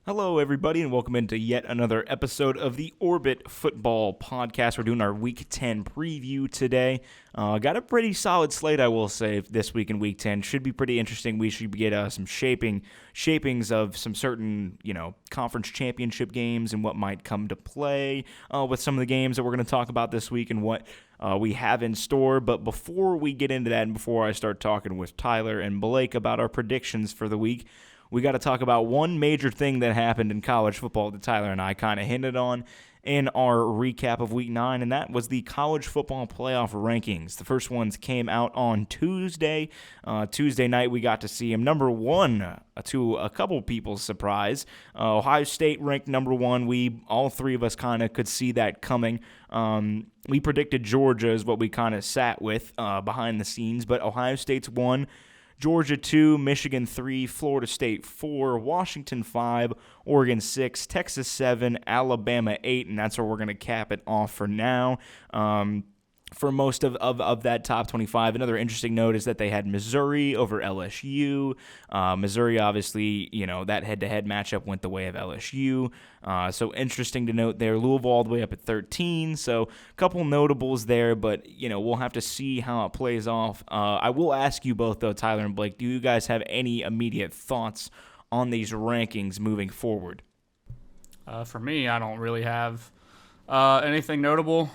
Hello, everybody, and welcome into yet another episode of the Orbit Football Podcast. We're doing our Week 10 preview today. Got a pretty solid slate, I will say, this week in Week 10. Should be pretty interesting. We should get some shapings of some certain, conference championship games and what might come to play with some of the games that we're going to talk about this week and what we have in store. But before we get into that and before I start talking with Tyler and Blake about our predictions for the week, we got to talk about one major thing that happened in college football that Tyler and I kind of hinted on in our recap of Week 9, and that was the college football playoff rankings. The first ones came out on Tuesday. Tuesday night, we got to see him number one, to a couple people's surprise. Ohio State ranked number one. All three of us kind of could see that coming. We predicted Georgia is what we kind of sat with behind the scenes, but Ohio State's one. Georgia 2, Michigan 3, Florida State 4, Washington 5, Oregon 6, Texas 7, Alabama 8, and that's where we're going to cap it off for now. For most of that top 25. Another interesting note is that they had Missouri over LSU. Missouri, obviously, that head-to-head matchup went the way of LSU. So interesting to note there. Louisville all the way up at 13. So a couple notables there, but, we'll have to see how it plays off. I will ask you both, though, Tyler and Blake, do you guys have any immediate thoughts on these rankings moving forward? For me, I don't really have anything notable.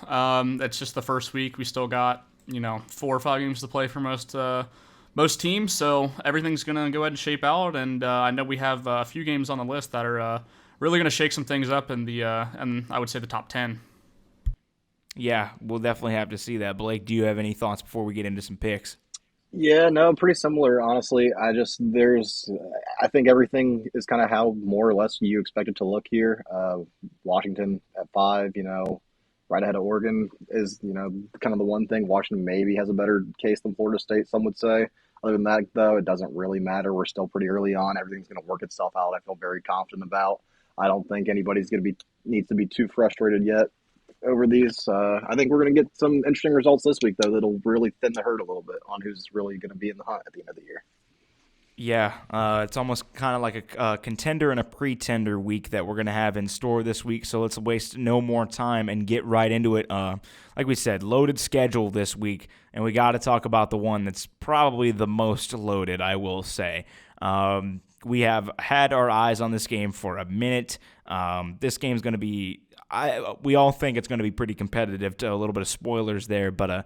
It's just the first week. We still got 4 or 5 games to play for most teams, so everything's gonna go ahead and shape out. And I know we have a few games on the list that are really gonna shake some things up in the and I would say the top 10. Yeah, we'll definitely have to see that. Blake, do you have any thoughts before we get into some picks? Yeah, no, pretty similar, honestly. I think everything is kind of how more or less you expect it to look here. Washington at 5, right ahead of Oregon is, kind of the one thing. Washington maybe has a better case than Florida State, some would say. Other than that, though, it doesn't really matter. We're still pretty early on. Everything's going to work itself out. I feel very confident about. I don't think anybody's going to be needs to be too frustrated yet over these. I think we're going to get some interesting results this week, though, that'll really thin the herd a little bit on who's really going to be in the hunt at the end of the year. Yeah, it's almost kind of like a contender and a pretender week that we're going to have in store this week. So let's waste no more time and get right into it. Like we said, loaded schedule this week, and we got to talk about the one that's probably the most loaded, I will say. We have had our eyes on this game for a minute. This game's going to be, we all think it's going to be pretty competitive. To a little bit of spoilers there, but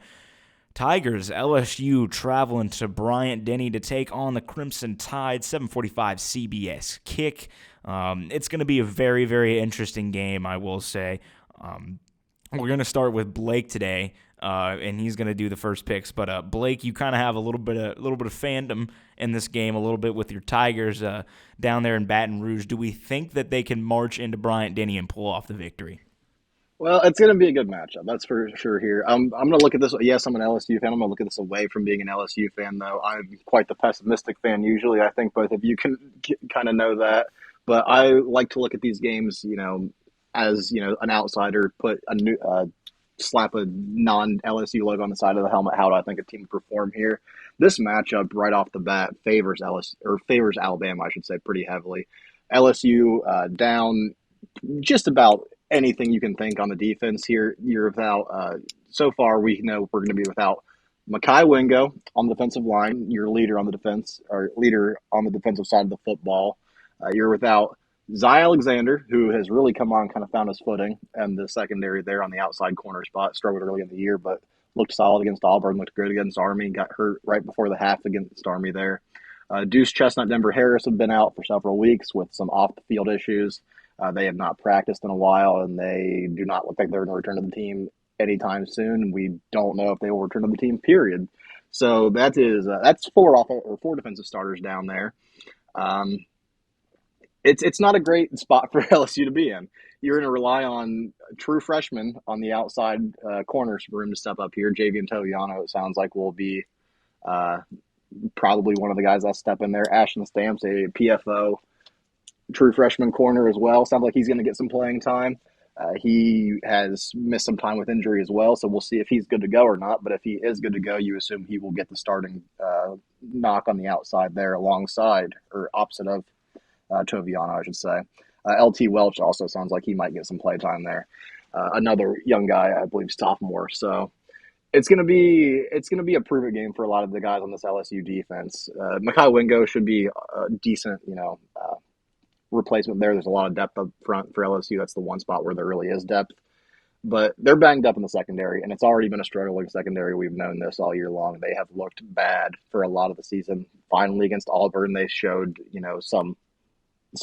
Tigers, LSU traveling to Bryant-Denny to take on the Crimson Tide, 7:45 CBS kick. It's going to be a very, very interesting game, I will say. We're going to start with Blake today, and he's going to do the first picks. But Blake, you kind of have a little bit of fandom in this game, a little bit with your Tigers down there in Baton Rouge. Do we think that they can march into Bryant-Denny and pull off the victory? Well, it's going to be a good matchup. That's for sure here. I'm going to look at this. Yes, I'm an LSU fan. I'm going to look at this away from being an LSU fan, though. I'm quite the pessimistic fan usually. I think both of you can kind of know that. But I like to look at these games, as, an outsider, put a new, slap a non-LSU logo on the side of the helmet. How do I think a team would perform here? This matchup right off the bat favors Alabama, I should say, pretty heavily. LSU down just about anything you can think on the defense here. You're without, so far we know we're going to be without Makai Wingo on the defensive line, your leader on the defense, or leader on the defensive side of the football. You're without Zy Alexander, who has really come on, kind of found his footing, and the secondary there on the outside corner spot. Struggled early in the year, but looked solid against Auburn, looked good against Army, got hurt right before the half against Army there. Deuce Chestnut, Denver Harris have been out for several weeks with some off-the-field issues. They have not practiced in a while, and they do not look like they're going to return to the team anytime soon. We don't know if they will return to the team, period. So that's four defensive starters down there. It's not a great spot for LSU to be in. You're going to rely on true freshmen on the outside corners room to step up here. Javian Toviano, it sounds like, will be probably one of the guys that step in there. Ashton Stamps, a PFO true freshman corner as well. Sounds like he's going to get some playing time. He has missed some time with injury as well, so we'll see if he's good to go or not. But if he is good to go, you assume he will get the starting knock on the outside there alongside or opposite of Toviano, I should say. LT Welch also sounds like he might get some play time there. Another young guy, I believe, sophomore. So it's gonna be a prove it game for a lot of the guys on this LSU defense. Mekhi Wingo should be a decent, replacement there. There's a lot of depth up front for LSU. That's the one spot where there really is depth. But they're banged up in the secondary, and it's already been a struggling secondary. We've known this all year long. They have looked bad for a lot of the season. Finally, against Auburn, they showed some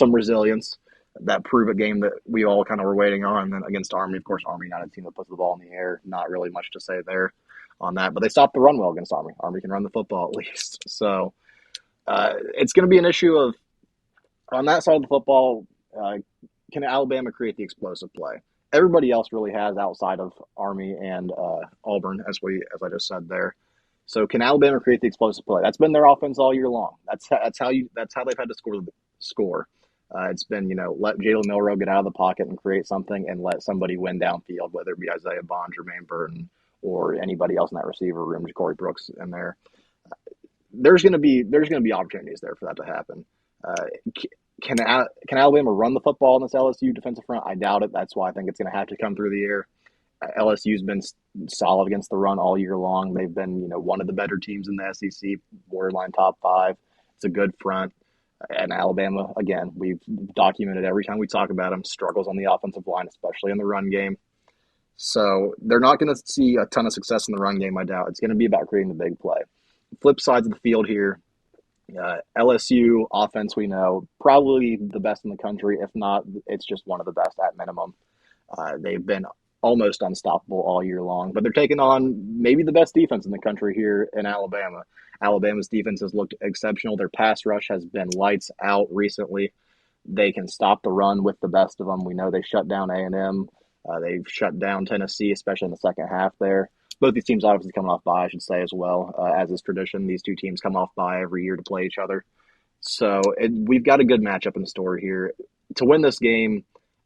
resilience. That prove it game that we all kind of were waiting on. And then against Army, of course, Army not a team that puts the ball in the air. Not really much to say there on that. But they stopped the run well against Army. Army can run the football at least. So it's going to be an issue of on that side of the football. Can Alabama create the explosive play? Everybody else really has outside of Army and Auburn, as I just said there. So can Alabama create the explosive play? That's been their offense all year long. That's how they've had to score. It's been let Jalen Milroe get out of the pocket and create something, and let somebody win downfield, whether it be Isaiah Bond, Jermaine Burton, or anybody else in that receiver room, Corey Brooks in there. There's going to be opportunities there for that to happen. Can Alabama run the football in this LSU defensive front? I doubt it. That's why I think it's going to have to come through the air. LSU's been solid against the run all year long. They've been, one of the better teams in the SEC, borderline top 5. It's a good front. And Alabama, again, we've documented every time we talk about them, struggles on the offensive line, especially in the run game. So they're not going to see a ton of success in the run game, I doubt. It's going to be about creating the big play. Flip sides of the field here. LSU offense, we know, probably the best in the country. If not, it's just one of the best at minimum. They've been almost unstoppable all year long, but they're taking on maybe the best defense in the country here in Alabama. Alabama's defense has looked exceptional. Their pass rush has been lights out recently. They can stop the run with the best of them. We know they shut down A&M. They've shut down Tennessee, especially in the second half there. Both these teams obviously coming off bye, I should say, as well. As is tradition, these two teams come off bye every year to play each other. So we've got a good matchup in store here. To win this game,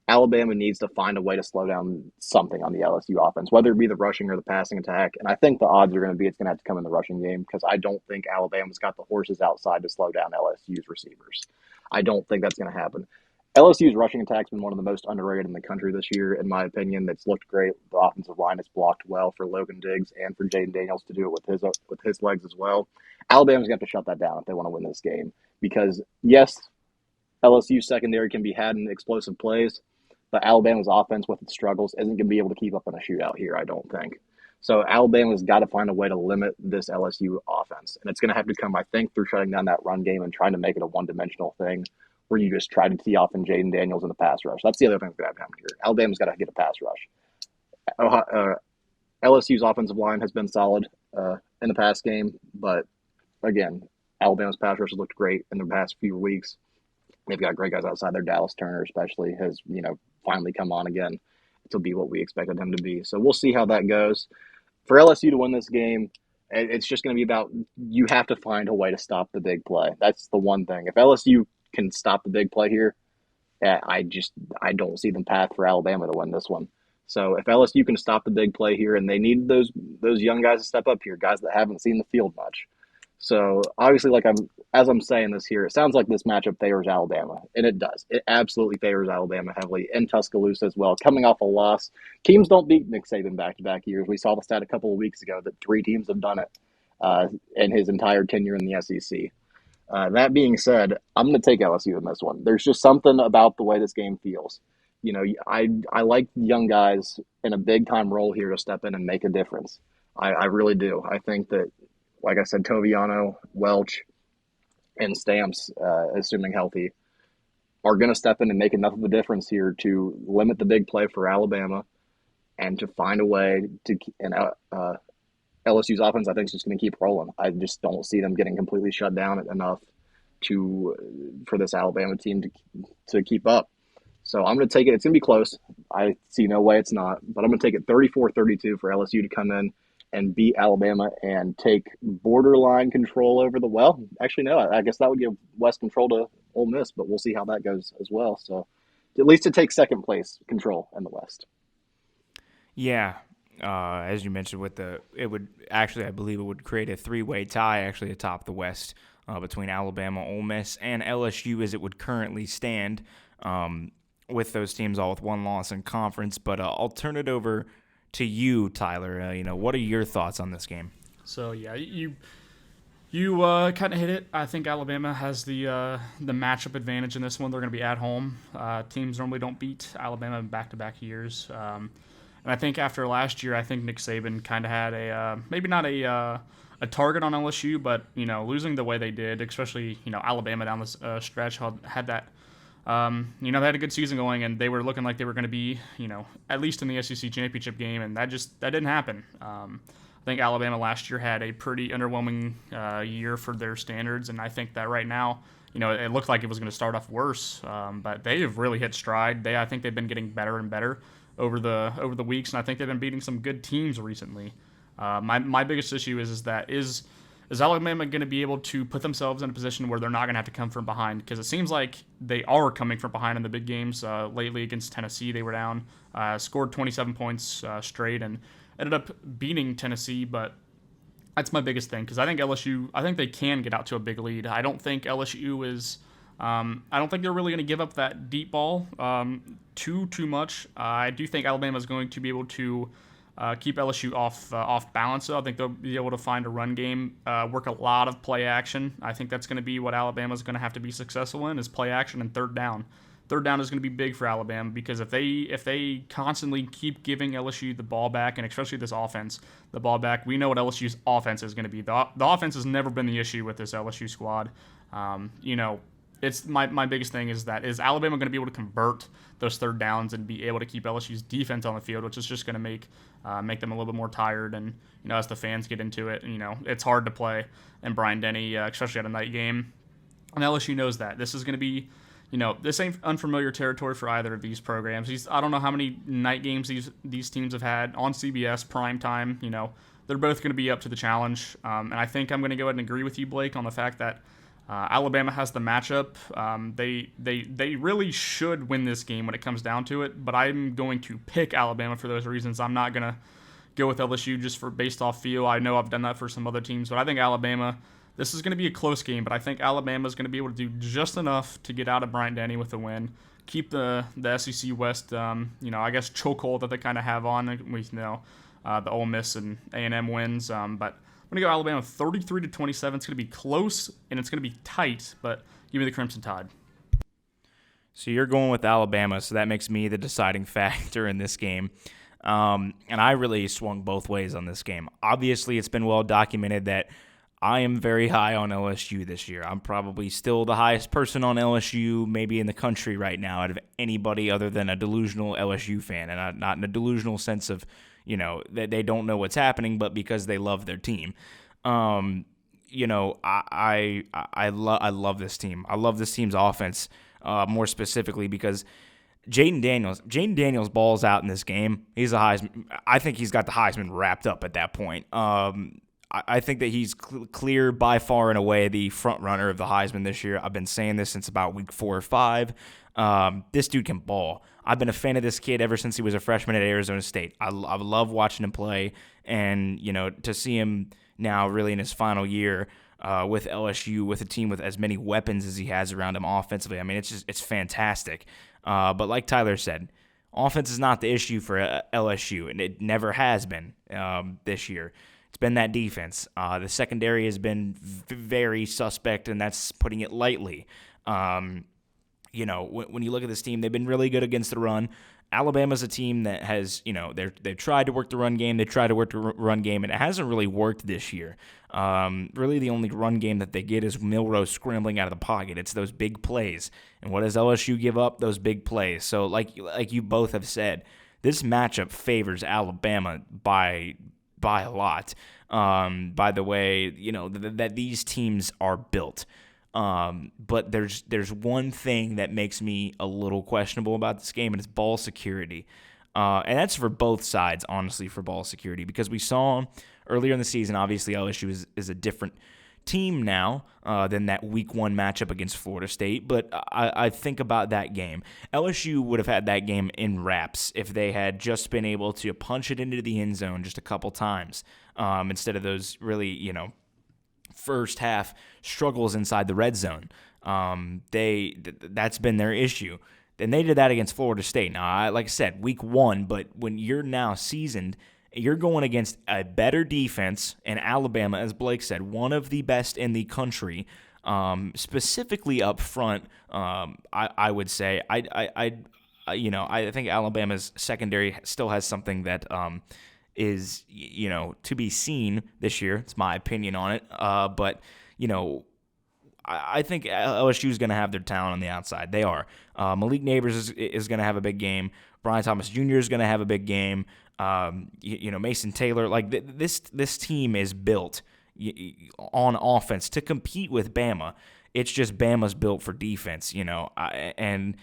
Alabama needs to find a way to slow down something on the LSU offense, whether it be the rushing or the passing attack. And I think the odds are going to be it's going to have to come in the rushing game, because I don't think Alabama's got the horses outside to slow down LSU's receivers. I don't think that's going to happen. LSU's rushing attack's been one of the most underrated in the country this year, in my opinion. It's looked great. The offensive line has blocked well for Logan Diggs and for Jaden Daniels to do it with his legs as well. Alabama's going to have to shut that down if they want to win this game, because yes, LSU's secondary can be had in explosive plays, but Alabama's offense with its struggles isn't going to be able to keep up in a shootout here, I don't think. So Alabama's got to find a way to limit this LSU offense, and it's going to have to come, I think, through shutting down that run game and trying to make it a one-dimensional thing, where you just try to tee off in Jaden Daniels in the pass rush. That's the other thing that's going to happen here. Alabama's got to get a pass rush. LSU's offensive line has been solid in the past game, but again, Alabama's pass rush has looked great in the past few weeks. They've got great guys outside there. Dallas Turner especially has, finally come on again to be what we expected him to be. So we'll see how that goes. For LSU to win this game, it's just going to be about, you have to find a way to stop the big play. That's the one thing. If LSU can stop the big play here, I don't see the path for Alabama to win this one. So if LSU can stop the big play here, and they need those young guys to step up here, guys that haven't seen the field much. So obviously, as I'm saying this here, it sounds like this matchup favors Alabama, and it does. It absolutely favors Alabama heavily in Tuscaloosa as well. Coming off a loss, teams don't beat Nick Saban back-to-back years. We saw the stat a couple of weeks ago that 3 teams have done it in his entire tenure in the SEC. That being said, I'm going to take LSU in this one. There's just something about the way this game feels. I like young guys in a big-time role here to step in and make a difference. I really do. I think that, like I said, Toviano, Welch, and Stamps, assuming healthy, are going to step in and make enough of a difference here to limit the big play for Alabama and to find a way to LSU's offense, I think, is just going to keep rolling. I just don't see them getting completely shut down enough for this Alabama team to keep up. So I'm going to take it. It's going to be close. I see no way it's not, but I'm going to take it 34-32 for LSU to come in and beat Alabama and take borderline control over actually, no, I guess that would give West control to Ole Miss, but we'll see how that goes as well. So at least to take second place control in the West. Yeah. As you mentioned, I believe it would create a 3-way tie actually atop the West. between Alabama, Ole Miss, and LSU as it would currently stand, with those teams all with one loss in conference. But I'll turn it over to you, Tyler. What are your thoughts on this game? So yeah, you kind of hit it. I think Alabama has the matchup advantage in this one. They're going to be at home. Teams normally don't beat Alabama in back-to-back years. And I think after last year, I think Nick Saban kind of had maybe not a target on LSU, but losing the way they did, especially Alabama down this stretch had that. They had a good season going, and they were looking like they were going to be at least in the SEC championship game, and that didn't happen. I think Alabama last year had a pretty underwhelming year for their standards, and I think that right now, it looked like it was going to start off worse, but they have really hit stride. I think they've been getting better and better over the weeks, and I think they've been beating some good teams recently. My biggest issue is Alabama going to be able to put themselves in a position where they're not going to have to come from behind? Because it seems like they are coming from behind in the big games. Lately against Tennessee, they were down, scored 27 points straight, and ended up beating Tennessee. But that's my biggest thing, because I think they can get out to a big lead. I don't think LSU is. I don't think they're really going to give up that deep ball too much. I do think Alabama is going to be able to keep LSU off balance. So I think they'll be able to find a run game, work a lot of play action. I think that's going to be what Alabama's going to have to be successful in, is play action and third down. Third down is going to be big for Alabama, because if they constantly keep giving LSU the ball back, and especially this offense the ball back, we know what LSU's offense is going to be. The offense has never been the issue with this LSU squad. It's my biggest thing is Alabama going to be able to convert those third downs and be able to keep LSU's defense on the field, which is just going to make them a little bit more tired. And as the fans get into it, it's hard to play in Bryant-Denny, especially at a night game. And LSU knows that this is going to be, this ain't unfamiliar territory for either of these programs. I don't know how many night games these teams have had on CBS prime time. They're both going to be up to the challenge. And I think I'm going to go ahead and agree with you, Blake, on the fact that Alabama has the matchup. They really should win this game when it comes down to it, but I'm going to pick Alabama for those reasons. I'm not going to go with LSU just based off feel. I know I've done that for some other teams, but I think Alabama, this is going to be a close game, but I think Alabama is going to be able to do just enough to get out of Bryant-Denny with a win, keep the SEC West, I guess chokehold that they kind of have on with, the Ole Miss and A&M wins, but I'm going to go Alabama 33-27. It's going to be close, and it's going to be tight, but give me the Crimson Tide. So you're going with Alabama, so that makes me the deciding factor in this game. And I really swung both ways on this game. Obviously, it's been well documented that I am very high on LSU this year. I'm probably still the highest person on LSU maybe in the country right now out of anybody other than a delusional LSU fan, and not in a delusional sense of that they don't know what's happening, but because they love their team. I love this team. I love this team's offense, more specifically because Jayden Daniels balls out in this game. He's a Heisman. I think he's got the Heisman wrapped up at that point. I think that he's clear by far and away the front runner of the Heisman this year. I've been saying this since about week 4 or 5. This dude can ball. I've been a fan of this kid ever since he was a freshman at Arizona State. I love watching him play, and to see him now really in his final year with LSU, with a team with as many weapons as he has around him offensively. I mean, it's fantastic. But like Tyler said, offense is not the issue for LSU, and it never has been this year. It's been that defense. The secondary has been very suspect, and that's putting it lightly. When you look at this team, they've been really good against the run. Alabama's a team that has, they've tried to work the run game. They tried to work the run game, and it hasn't really worked this year. Really, the only run game that they get is Milroe scrambling out of the pocket. It's those big plays. And what does LSU give up? Those big plays. So like you both have said, this matchup favors Alabama by a lot. By the way, that these teams are built. But there's one thing that makes me a little questionable about this game, and it's ball security. And that's for both sides, honestly, for ball security, because we saw earlier in the season, obviously LSU is a different team now than that week 1 matchup against Florida State. But I think about that game. LSU would have had that game in wraps if they had just been able to punch it into the end zone just a couple times instead of those really, first half struggles inside the red zone. That's been their issue. And they did that against Florida State. Now, like I said, week 1, but when you're now seasoned, you're going against a better defense, and Alabama, as Blake said, one of the best in the country, specifically up front. I would say I think Alabama's secondary still has something that is to be seen this year. It's my opinion on it, but I think LSU is going to have their talent on the outside. They are. Malik Neighbors is going to have a big game. Brian Thomas Jr. is going to have a big game. Mason Taylor. Like this team is built on offense to compete with Bama. It's just Bama's built for defense, and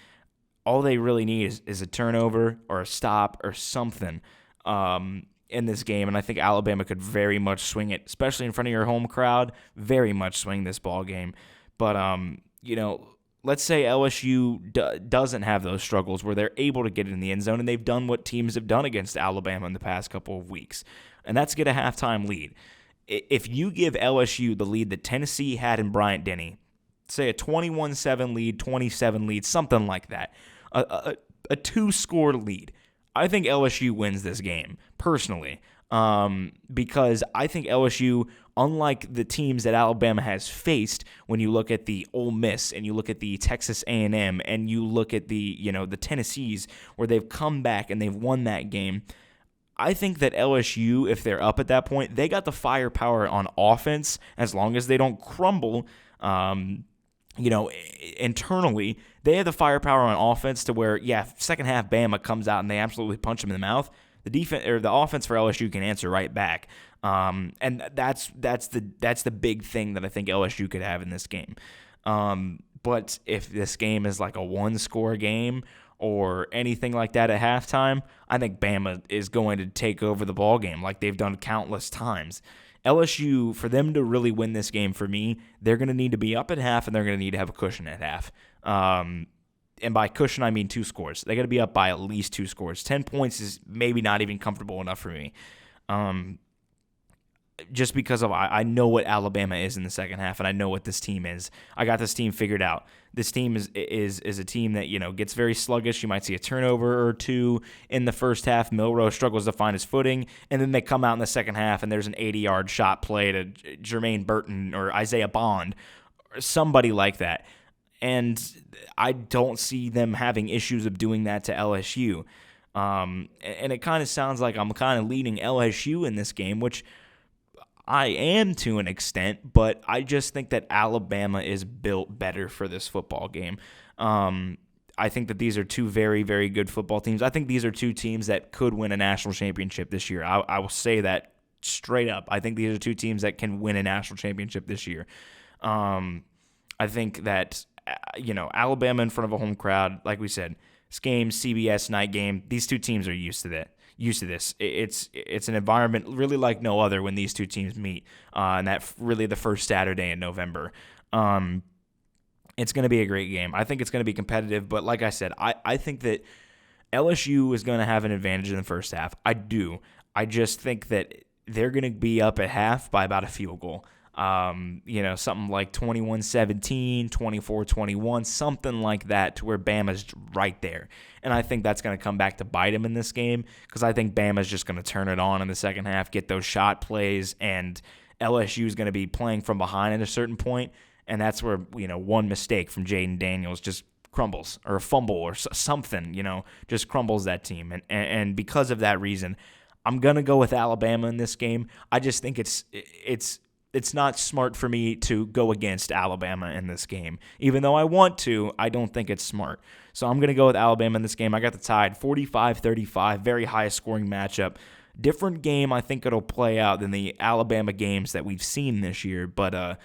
all they really need is a turnover or a stop or something in this game, and I think Alabama could very much swing it, especially in front of your home crowd, very much swing this ball game. But, let's say LSU doesn't have those struggles where they're able to get in the end zone, and they've done what teams have done against Alabama in the past couple of weeks, and that's get a halftime lead. If you give LSU the lead that Tennessee had in Bryant-Denny, say a 21-7 lead, 27 lead, something like that, a 2-score lead, I think LSU wins this game, personally, because I think LSU, unlike the teams that Alabama has faced, when you look at the Ole Miss and you look at the Texas A&M and you look at the Tennessees, where they've come back and they've won that game, I think that LSU, if they're up at that point, they got the firepower on offense as long as they don't crumble. Internally, they have the firepower on offense to where, second half Bama comes out and they absolutely punch them in the mouth. The defense or the offense for LSU can answer right back, and that's the big thing that I think LSU could have in this game. But if this game is like a 1-score game or anything like that at halftime, I think Bama is going to take over the ball game like they've done countless times. LSU, for them to really win this game for me, they're going to need to be up at half, and they're going to need to have a cushion at half. And by cushion, I mean 2 scores. They got to be up by at least 2 scores. 10 points is maybe not even comfortable enough for me. Just because I know what Alabama is in the second half, and I know what this team is. I got this team figured out. This team is a team that gets very sluggish. You might see a turnover or 2 in the first half. Milroe struggles to find his footing, and then they come out in the second half, and there's an 80-yard shot play to Jermaine Burton or Isaiah Bond or somebody like that. And I don't see them having issues of doing that to LSU. And it kind of sounds like I'm kind of leading LSU in this game, which I am to an extent, but I just think that Alabama is built better for this football game. I think that these are 2 very, very good football teams. I think these are 2 teams that could win a national championship this year. I will say that straight up. I think these are 2 teams that can win a national championship this year. I think that, Alabama in front of a home crowd, like we said, this game, CBS night game, these 2 teams are used to this. It's an environment really like no other when these 2 teams meet, and that really the first Saturday in November. It's going to be a great game. I think it's going to be competitive, but like I said, I think that LSU is going to have an advantage in the first half. I do. I just think that they're going to be up at half by about a field goal. Something like 21-17, 24-21, something like that, to where Bama's right there. And I think that's going to come back to bite him in this game, because I think Bama's just going to turn it on in the second half, get those shot plays, and LSU is going to be playing from behind at a certain point, and that's where, one mistake from Jaden Daniels just crumbles, or a fumble or something, just crumbles that team. And because of that reason, I'm going to go with Alabama in this game. I just think it's not smart for me to go against Alabama in this game. Even though I want to, I don't think it's smart. So I'm going to go with Alabama in this game. I got the Tide 45-35, very high scoring matchup. Different game, I think it'll play out than the Alabama games that we've seen this year, but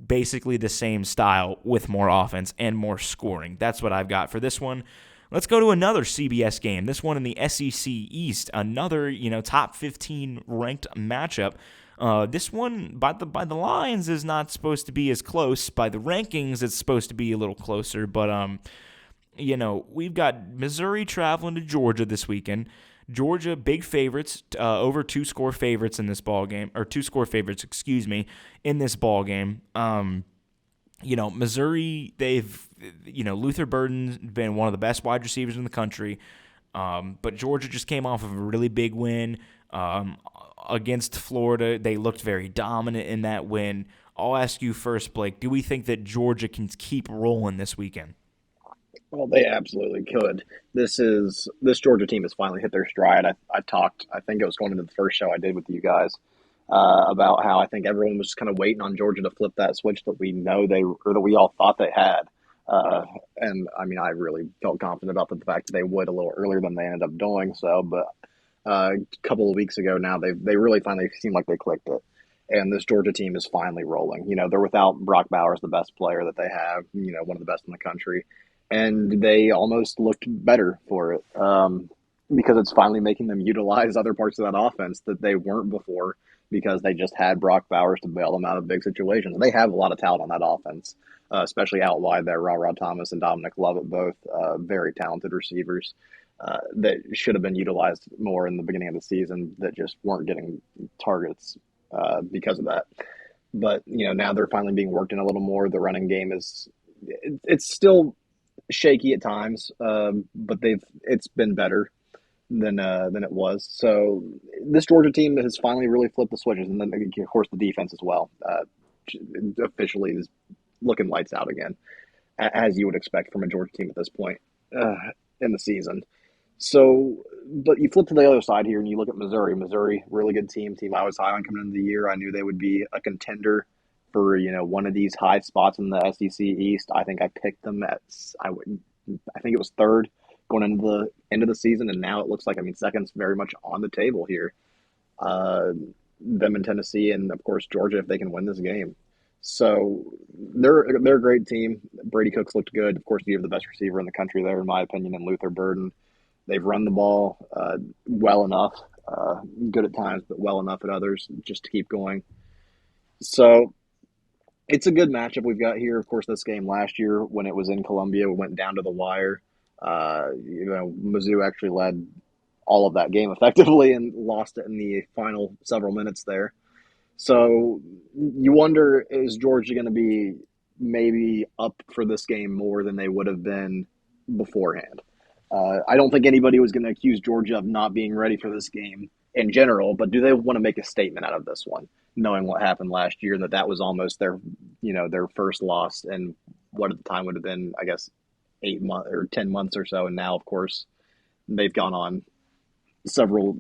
basically the same style with more offense and more scoring. That's what I've got for this one. Let's go to another CBS game. This one in the SEC East, another top 15 ranked matchup. This one by the lines is not supposed to be as close. By the rankings, it's supposed to be a little closer. But we've got Missouri traveling to Georgia this weekend. Georgia, big favorites, over 2-score favorites in this ball game, or 2-score favorites, excuse me, in this ball game. Missouri, Luther Burden's been one of the best wide receivers in the country, but Georgia just came off of a really big win against Florida. They looked very dominant in that win. I'll ask you first, Blake, do we think that Georgia can keep rolling this weekend? Well, they absolutely could. This Georgia team has finally hit their stride. I talked, I think it was going into the first show I did with you guys, about how I think everyone was just kind of waiting on Georgia to flip that switch that that we all thought they had. And I mean, I really felt confident about the fact that they would a little earlier than they ended up doing so. But a couple of weeks ago now, they really finally seem like they clicked it. And this Georgia team is finally rolling. They're without Brock Bowers, the best player that they have, one of the best in the country. And they almost looked better for it, because it's finally making them utilize other parts of that offense that they weren't before, because they just had Brock Bowers to bail them out of big situations. They have a lot of talent on that offense, especially out wide there. Ra Thomas and Dominic Lovett, both very talented receivers that should have been utilized more in the beginning of the season that just weren't getting targets because of that. But, now they're finally being worked in a little more. The running game it's still shaky at times, but it's been better than it was. So this Georgia team has finally really flipped the switches, and then of course the defense as well. Officially is looking lights out again, as you would expect from a Georgia team at this point in the season. So, but you flip to the other side here and you look at Missouri. Missouri, really good team I was high on coming into the year. I knew they would be a contender for one of these high spots in the SEC East. I think I picked them I think it was third going into the end of the season, and now it looks like second's very much on the table here. Them in Tennessee, and of course Georgia if they can win this game. So they're a great team. Brady Cooks looked good. Of course, you have the best receiver in the country there, in my opinion, in Luther Burden. They've run the ball well enough, good at times, but well enough at others just to keep going. So it's a good matchup we've got here. Of course, this game last year when it was in Columbia, we went down to the wire. Mizzou actually led all of that game effectively and lost it in the final several minutes there. So you wonder, is Georgia going to be maybe up for this game more than they would have been beforehand? I don't think anybody was going to accuse Georgia of not being ready for this game in general, but do they want to make a statement out of this one, knowing what happened last year, that was almost their first loss, and what at the time would have been, I guess, 8 months or 10 months or so, and now, of course, they've gone on several,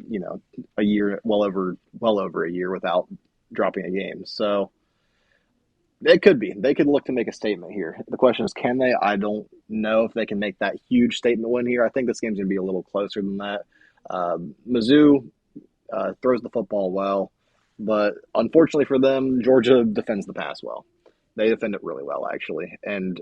a year, well over a year without dropping a game. So it could be. They could look to make a statement here. The question is, can they? I don't know if they can make that huge statement win here. I think this game's going to be a little closer than that. Mizzou throws the football well, but unfortunately for them, Georgia defends the pass well. They defend it really well, actually. And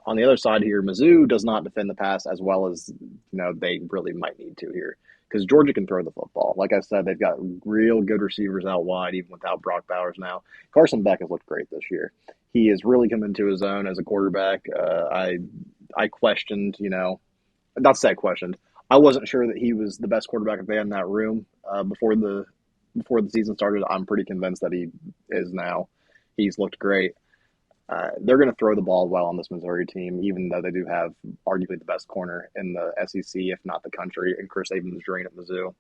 on the other side here, Mizzou does not defend the pass as well as they really might need to here, because Georgia can throw the football. Like I said, they've got real good receivers out wide, even without Brock Bowers now. Carson Beck has looked great this year. He has really come into his own as a quarterback. I questioned, not to say I questioned. I wasn't sure that he was the best quarterback they had in that room before the season started. I'm pretty convinced that he is now. He's looked great. They're going to throw the ball well on this Missouri team, even though they do have arguably the best corner in the SEC, if not the country, and Chris Abrams-Drain at Mizzou.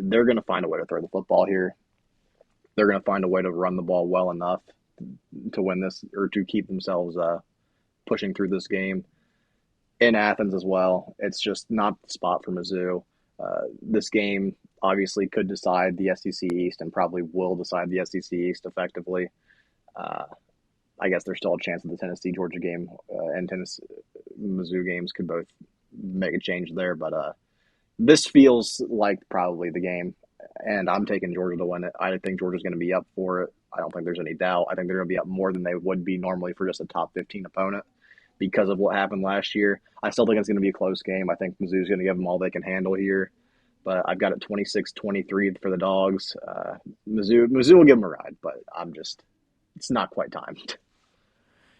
They're going to find a way to throw the football here. They're going to find a way to run the ball well enough to win this, or to keep themselves pushing through this game. In Athens as well, it's just not the spot for Mizzou. This game obviously could decide the SEC East, and probably will decide the SEC East effectively. I guess there's still a chance that the Tennessee-Georgia game and Tennessee-Mizzou games could both make a change there. But this feels like probably the game, and I'm taking Georgia to win it. I think Georgia's going to be up for it. I don't think there's any doubt. I think they're going to be up more than they would be normally for just a top 15 opponent because of what happened last year. I still think it's going to be a close game. I think Mizzou's going to give them all they can handle here. But I've got it 26-23 for the Dogs. Mizzou will give them a ride, but it's not quite timed.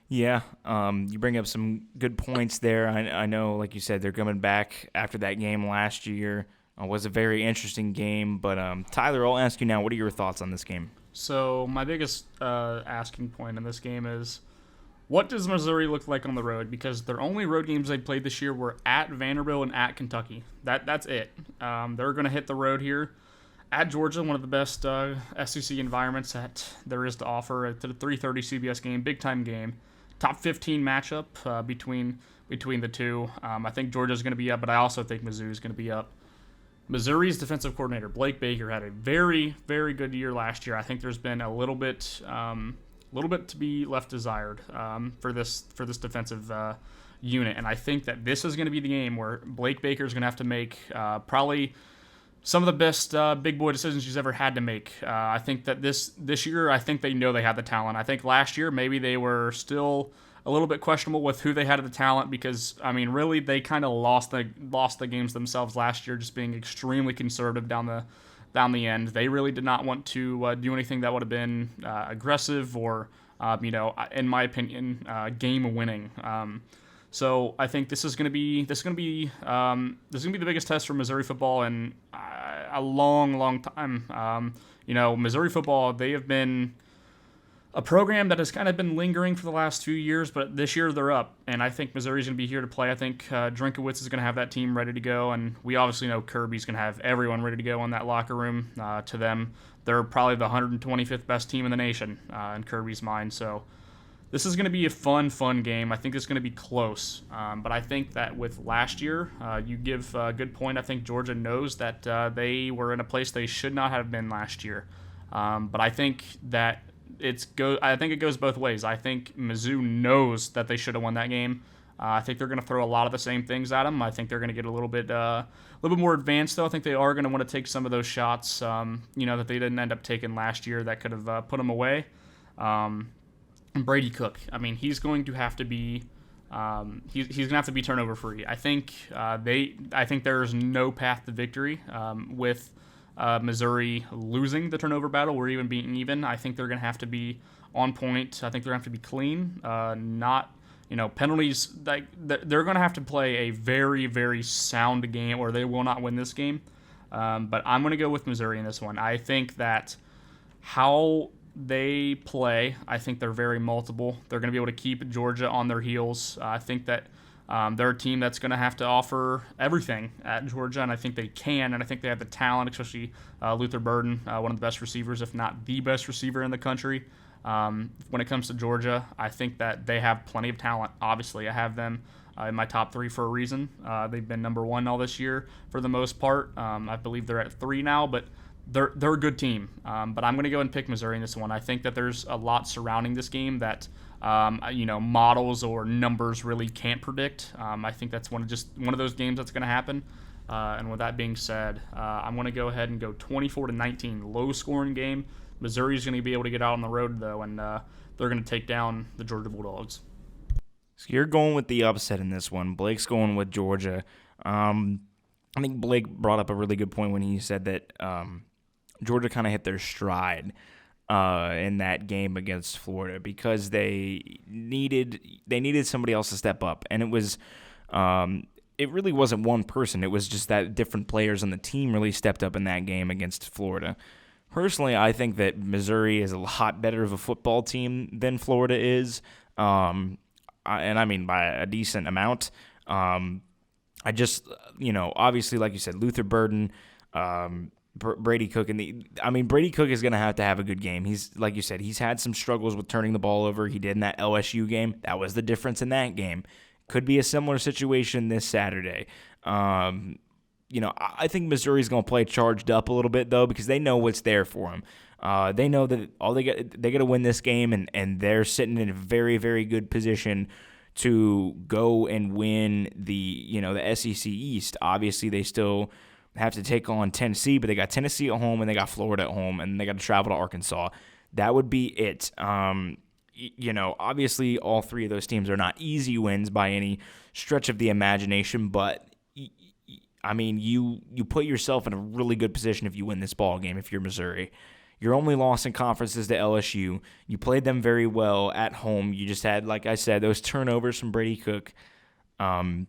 Yeah, you bring up some good points there. I know, like you said, they're coming back after that game last year. Was a very interesting game. But Tyler, I'll ask you now, what are your thoughts on this game? So my biggest asking point in this game is, what does Missouri look like on the road? Because their only road games they played this year were at Vanderbilt and at Kentucky. That's it. They're going to hit the road here at Georgia, one of the best SEC environments that there is to offer. At the 3:30 CBS game, big time game, top 15 matchup between the two. I think Georgia's going to be up, but I also think Mizzou's going to be up. Missouri's defensive coordinator Blake Baker had a very, very good year last year. I think there's been a little bit to be left desired for this defensive unit, and I think that this is going to be the game where Blake Baker is going to have to make probably some of the best big boy decisions he's ever had to make. I think that this year, I think they know they have the talent. I think last year maybe they were still a little bit questionable with who they had of the talent because, I mean, really they kind of lost the games themselves last year, just being extremely conservative down the end. They really did not want to do anything that would have been aggressive or, in my opinion, game winning. So I think this is going to be the biggest test for Missouri football in a long, long time. Missouri football, they have been a program that has kind of been lingering for the last few years, but this year they're up, and I think Missouri's going to be here to play. I think Drinkowitz is going to have that team ready to go, and we obviously know Kirby's going to have everyone ready to go in that locker room. To them, they're probably the 125th best team in the nation in Kirby's mind, so this is going to be a fun game. I think it's going to be close, but I think that with last year, you give a good point. I think Georgia knows that they were in a place they should not have been last year, but I think that I think it goes both ways. I think Mizzou knows that they should have won that game. I think they're going to throw a lot of the same things at them. I think they're going to get a little bit more advanced, though. I think they are going to want to take some of those shots, that they didn't end up taking last year that could have put them away. And Brady Cook, I mean, he's going to have to be he's going to have to be turnover free. I think there's no path to victory with Missouri losing the turnover battle or even being even. I think they're going to have to be on point. I think they're going to have to be clean, not penalties. Like they're going to have to play a very, very sound game or they will not win this game. But I'm going to go with Missouri in this one. I think that how they play, I think they're very multiple. They're going to be able to keep Georgia on their heels. I think that they're a team that's going to have to offer everything at Georgia, and I think they can, and I think they have the talent, especially Luther Burden, one of the best receivers, if not the best receiver in the country. When it comes to Georgia, I think that they have plenty of talent. Obviously, I have them in my top 3 for a reason. They've been number 1 all this year for the most part. I believe they're at 3 now, but they're a good team. But I'm going to go and pick Missouri in this one. I think that there's a lot surrounding this game that models or numbers really can't predict. I think that's one of those games that's going to happen. And with that being said, I'm going to go ahead and go 24-19, low-scoring game. Missouri's going to be able to get out on the road, though, and they're going to take down the Georgia Bulldogs. So you're going with the upset in this one. Blake's going with Georgia. I think Blake brought up a really good point when he said that Georgia kind of hit their stride in that game against Florida because they needed somebody else to step up, and it really wasn't one person. It was just that different players on the team really stepped up in that game against Florida. Personally, I think that Missouri is a lot better of a football team than Florida is, and I mean by a decent amount. I just, obviously, like you said, Luther Burden, Brady Cook, Brady Cook is going to have a good game. He's, like you said, he's had some struggles with turning the ball over. He did in that LSU game. That was the difference in that game. Could be a similar situation this Saturday. I think Missouri's going to play charged up a little bit, though, because they know what's there for them. They know that they got to win this game, and they're sitting in a very, very good position to go and win the SEC East. Obviously, they still have to take on Tennessee, but they got Tennessee at home and they got Florida at home, and they got to travel to Arkansas. That would be it. Obviously, all 3 of those teams are not easy wins by any stretch of the imagination, but you put yourself in a really good position if you win this ball game if you're Missouri. Your only loss in conference is to LSU. You played them very well at home. You just had, like I said, those turnovers from Brady Cook. And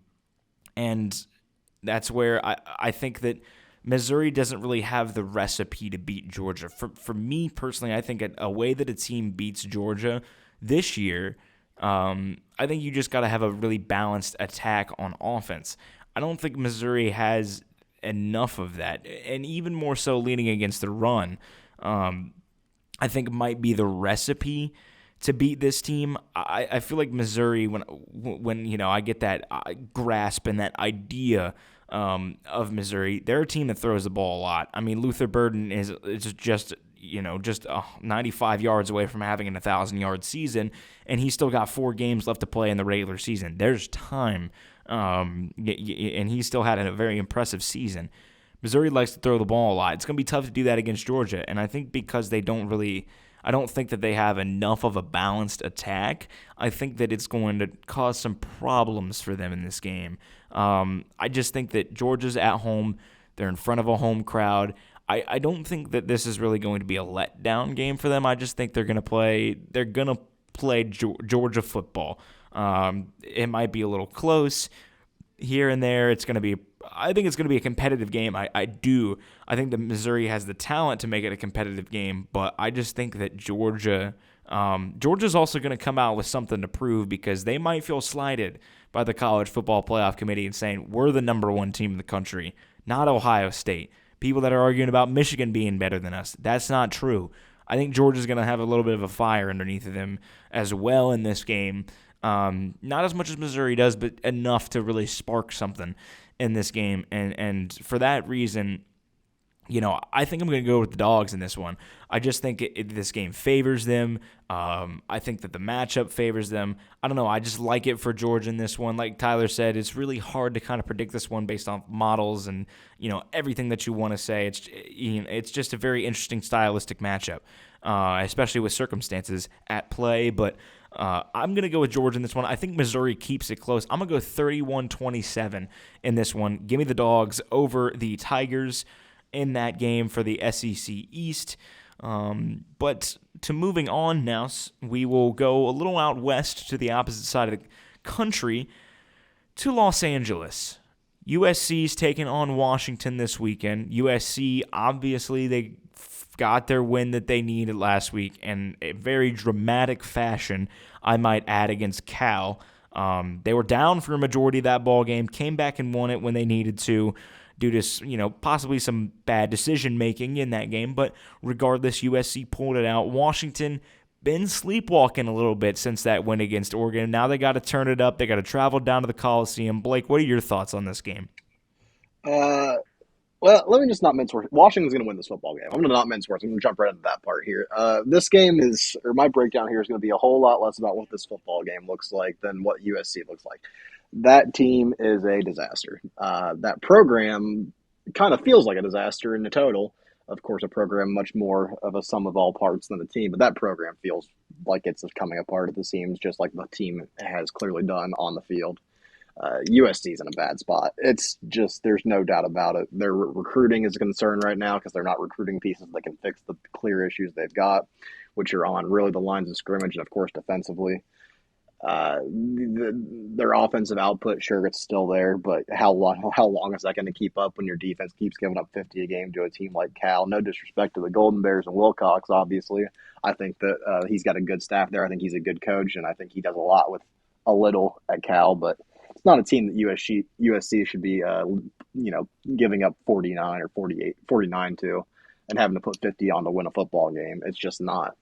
that's where I think that Missouri doesn't really have the recipe to beat Georgia. For me personally, I think a way that a team beats Georgia this year, I think you just got to have a really balanced attack on offense. I don't think Missouri has enough of that, and even more so leaning against the run. I think might be the recipe to beat this team. I feel like Missouri, when I get that grasp and that idea of Missouri, they're a team that throws the ball a lot. I mean, Luther Burden is just 95 yards away from having an 1,000-yard season, and he's still got 4 games left to play in the regular season. There's time, and he still had a very impressive season. Missouri likes to throw the ball a lot. It's going to be tough to do that against Georgia, and I think because I don't think that they have enough of a balanced attack. I think that it's going to cause some problems for them in this game. I just think that Georgia's at home. They're in front of a home crowd. I don't think that this is really going to be a letdown game for them. I just think they're going to play Georgia football. It might be a little close here and there. I think it's going to be a competitive game. I think that Missouri has the talent to make it a competitive game, but I just think that Georgia's also going to come out with something to prove, because they might feel slighted by the College Football Playoff Committee and saying, we're the number 1 team in the country, not Ohio State. People that are arguing about Michigan being better than us, that's not true. I think Georgia's going to have a little bit of a fire underneath of them as well in this game. Not as much as Missouri does, but enough to really spark something in this game. And for that reason, I think I'm going to go with the Dogs in this one. I just think this game favors them. I think that the matchup favors them. I don't know. I just like it for Georgia in this one. Like Tyler said, it's really hard to kind of predict this one based on models and everything that you want to say. It's just a very interesting stylistic matchup, especially with circumstances at play. But I'm going to go with Georgia in this one. I think Missouri keeps it close. I'm going to go 31-27 in this one. Give me the Dogs over the Tigers in that game for the SEC East. But to moving on now, we will go a little out west to the opposite side of the country to Los Angeles. USC's taking on Washington this weekend. USC, obviously, they got their win that they needed last week in a very dramatic fashion, I might add, against Cal. They were down for a majority of that ball game, came back and won it when they needed to, due to possibly some bad decision making in that game. But regardless, USC pulled it out. Washington been sleepwalking a little bit since that win against Oregon. Now they got to turn it up. They got to travel down to the Coliseum. Blake, what are your thoughts on this game? Well, let me just not mince words. Washington's going to win this football game. I'm going to not mince words. I'm going to jump right into that part here. This game my breakdown here is going to be a whole lot less about what this football game looks like than what USC looks like. That team is a disaster. That program kind of feels like a disaster in the total. Of course, a program much more of a sum of all parts than a team, but that program feels like it's coming apart at the seams, just like the team has clearly done on the field. USC's in a bad spot. It's just, there's no doubt about it. Their recruiting is a concern right now because they're not recruiting pieces that can fix the clear issues they've got, which are on really the lines of scrimmage and, of course, defensively. Their offensive output, sure, it's still there, but how long is that going to keep up when your defense keeps giving up 50 a game to a team like Cal? No disrespect to the Golden Bears and Wilcox, obviously. I think that he's got a good staff there. I think he's a good coach, and I think he does a lot with a little at Cal, but it's not a team that USC should be, giving up 49 or 49 to and having to put 50 on to win a football game. It's just not.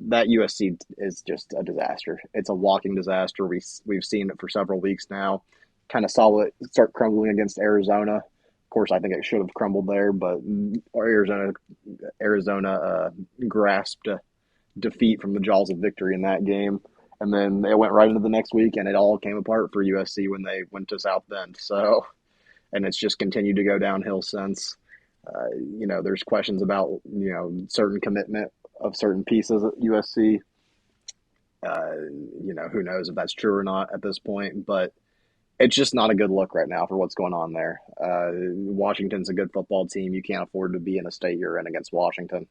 That USC is just a disaster. It's a walking disaster. We've seen it for several weeks now. Kind of saw it start crumbling against Arizona. Of course, I think it should have crumbled there, but Arizona grasped a defeat from the jaws of victory in that game. And then they went right into the next week, and it all came apart for USC when they went to South Bend. So, and it's just continued to go downhill since. There's questions about, certain commitment of certain pieces at USC. Who knows if that's true or not at this point, but it's just not a good look right now for what's going on there. Washington's a good football team. You can't afford to be in a state you're in against Washington.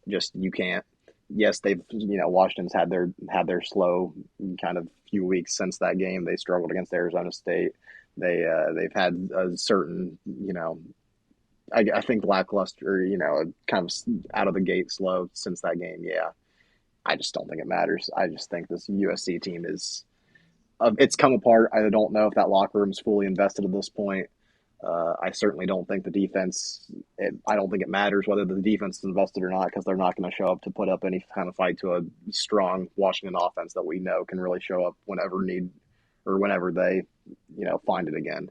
You can't. Yes, Washington's had their slow kind of few weeks since that game. They struggled against Arizona State. They've had a certain, I think lackluster, kind of out of the gate slow since that game. Yeah, I just don't think it matters. I just think this USC team is it's come apart. I don't know if that locker room is fully invested at this point. I certainly don't think the defense. I don't think it matters whether the defense is invested or not because they're not going to show up to put up any kind of fight to a strong Washington offense that we know can really show up whenever need or whenever they, find it again.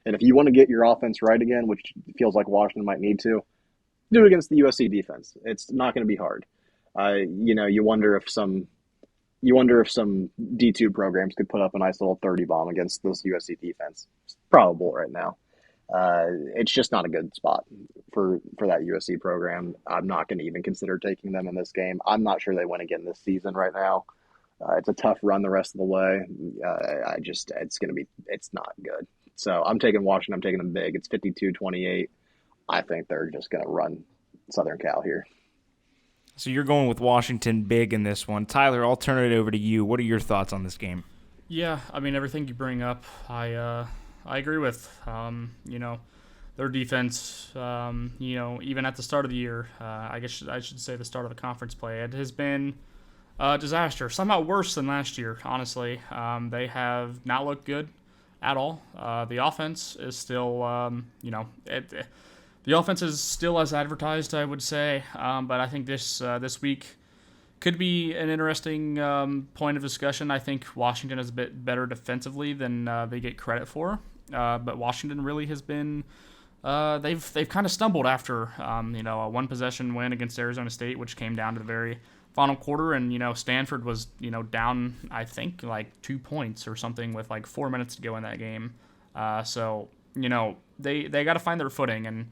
And if you want to get your offense right again, which feels like Washington might need to, do it against the USC defense. It's not going to be hard. You wonder if some D2 programs could put up a nice little 30 bomb against this USC defense. It's probable right now. It's just not a good spot for that USC program. I'm not going to even consider taking them in this game. I'm not sure they win again this season right now. It's a tough run the rest of the way. It's not good. So I'm taking Washington. I'm taking them big. It's 52-28. I think they're just going to run Southern Cal here. So you're going with Washington big in this one. Tyler, I'll turn it over to you. What are your thoughts on this game? Yeah, I mean, everything you bring up, I agree with. Their defense, even at the start of the year, I guess I should say the start of the conference play, it has been a disaster. Somehow worse than last year, honestly. They have not looked good at all. The offense is still, the offense is still as advertised, I would say. But I think this week could be an interesting point of discussion. I think Washington is a bit better defensively than they get credit for. But Washington really has been they've kind of stumbled after a one possession win against Arizona State, which came down to the very final quarter, and Stanford was down I think like 2 points or something with like 4 minutes to go in that game. So they got to find their footing,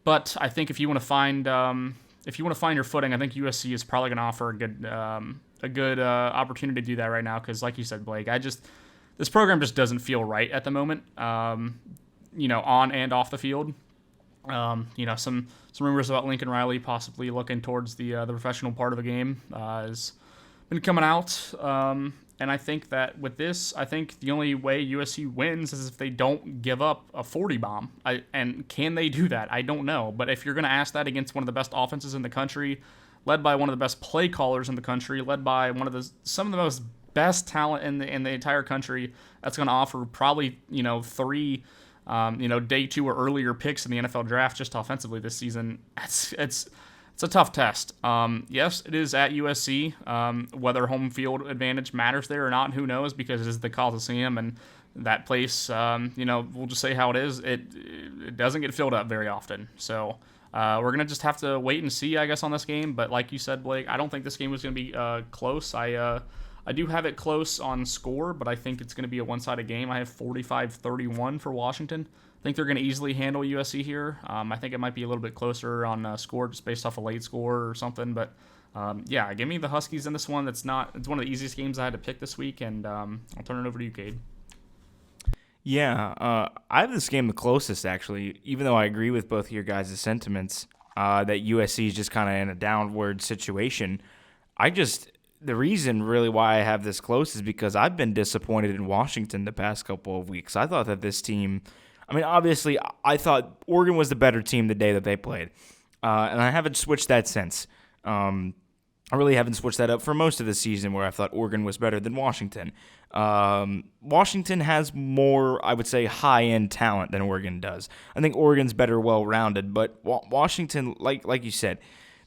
but I think if you want to find your footing, I think USC is probably going to offer a good opportunity to do that right now because, like you said, Blake, this program just doesn't feel right at the moment. On and off the field. Some rumors about Lincoln Riley possibly looking towards the professional part of the game has been coming out. And I think that with this, I think the only way USC wins is if they don't give up a 40 bomb. And can they do that? I don't know. But if you're going to ask that against one of the best offenses in the country, led by one of the best play callers in the country, led by some of the most best talent in the entire country, that's going to offer probably three day 2 or earlier picks in the NFL draft just offensively this season. It's a tough test. Yes, it is at USC. Whether home field advantage matters there or not, who knows, because it is the Coliseum, and that place, we'll just say how it is. It doesn't get filled up very often. So we're going to just have to wait and see, I guess, on this game. But like you said, Blake, I don't think this game was going to be close. I do have it close on score, but I think it's going to be a one-sided game. I have 45-31 for Washington. I think they're going to easily handle USC here. I think it might be a little bit closer on score just based off a late score or something. But, give me the Huskies in this one. It's one of the easiest games I had to pick this week, and I'll turn it over to you, Cade. Yeah, I have this game the closest, actually, even though I agree with both of your guys' sentiments that USC is just kind of in a downward situation. The reason really why I have this close is because I've been disappointed in Washington the past couple of weeks. I thought that this team, obviously, I thought Oregon was the better team the day that they played. And I haven't switched that since. I really haven't switched that up for most of the season where I thought Oregon was better than Washington. Washington has more, I would say, high-end talent than Oregon does. I think Oregon's better well-rounded, but Washington, like you said,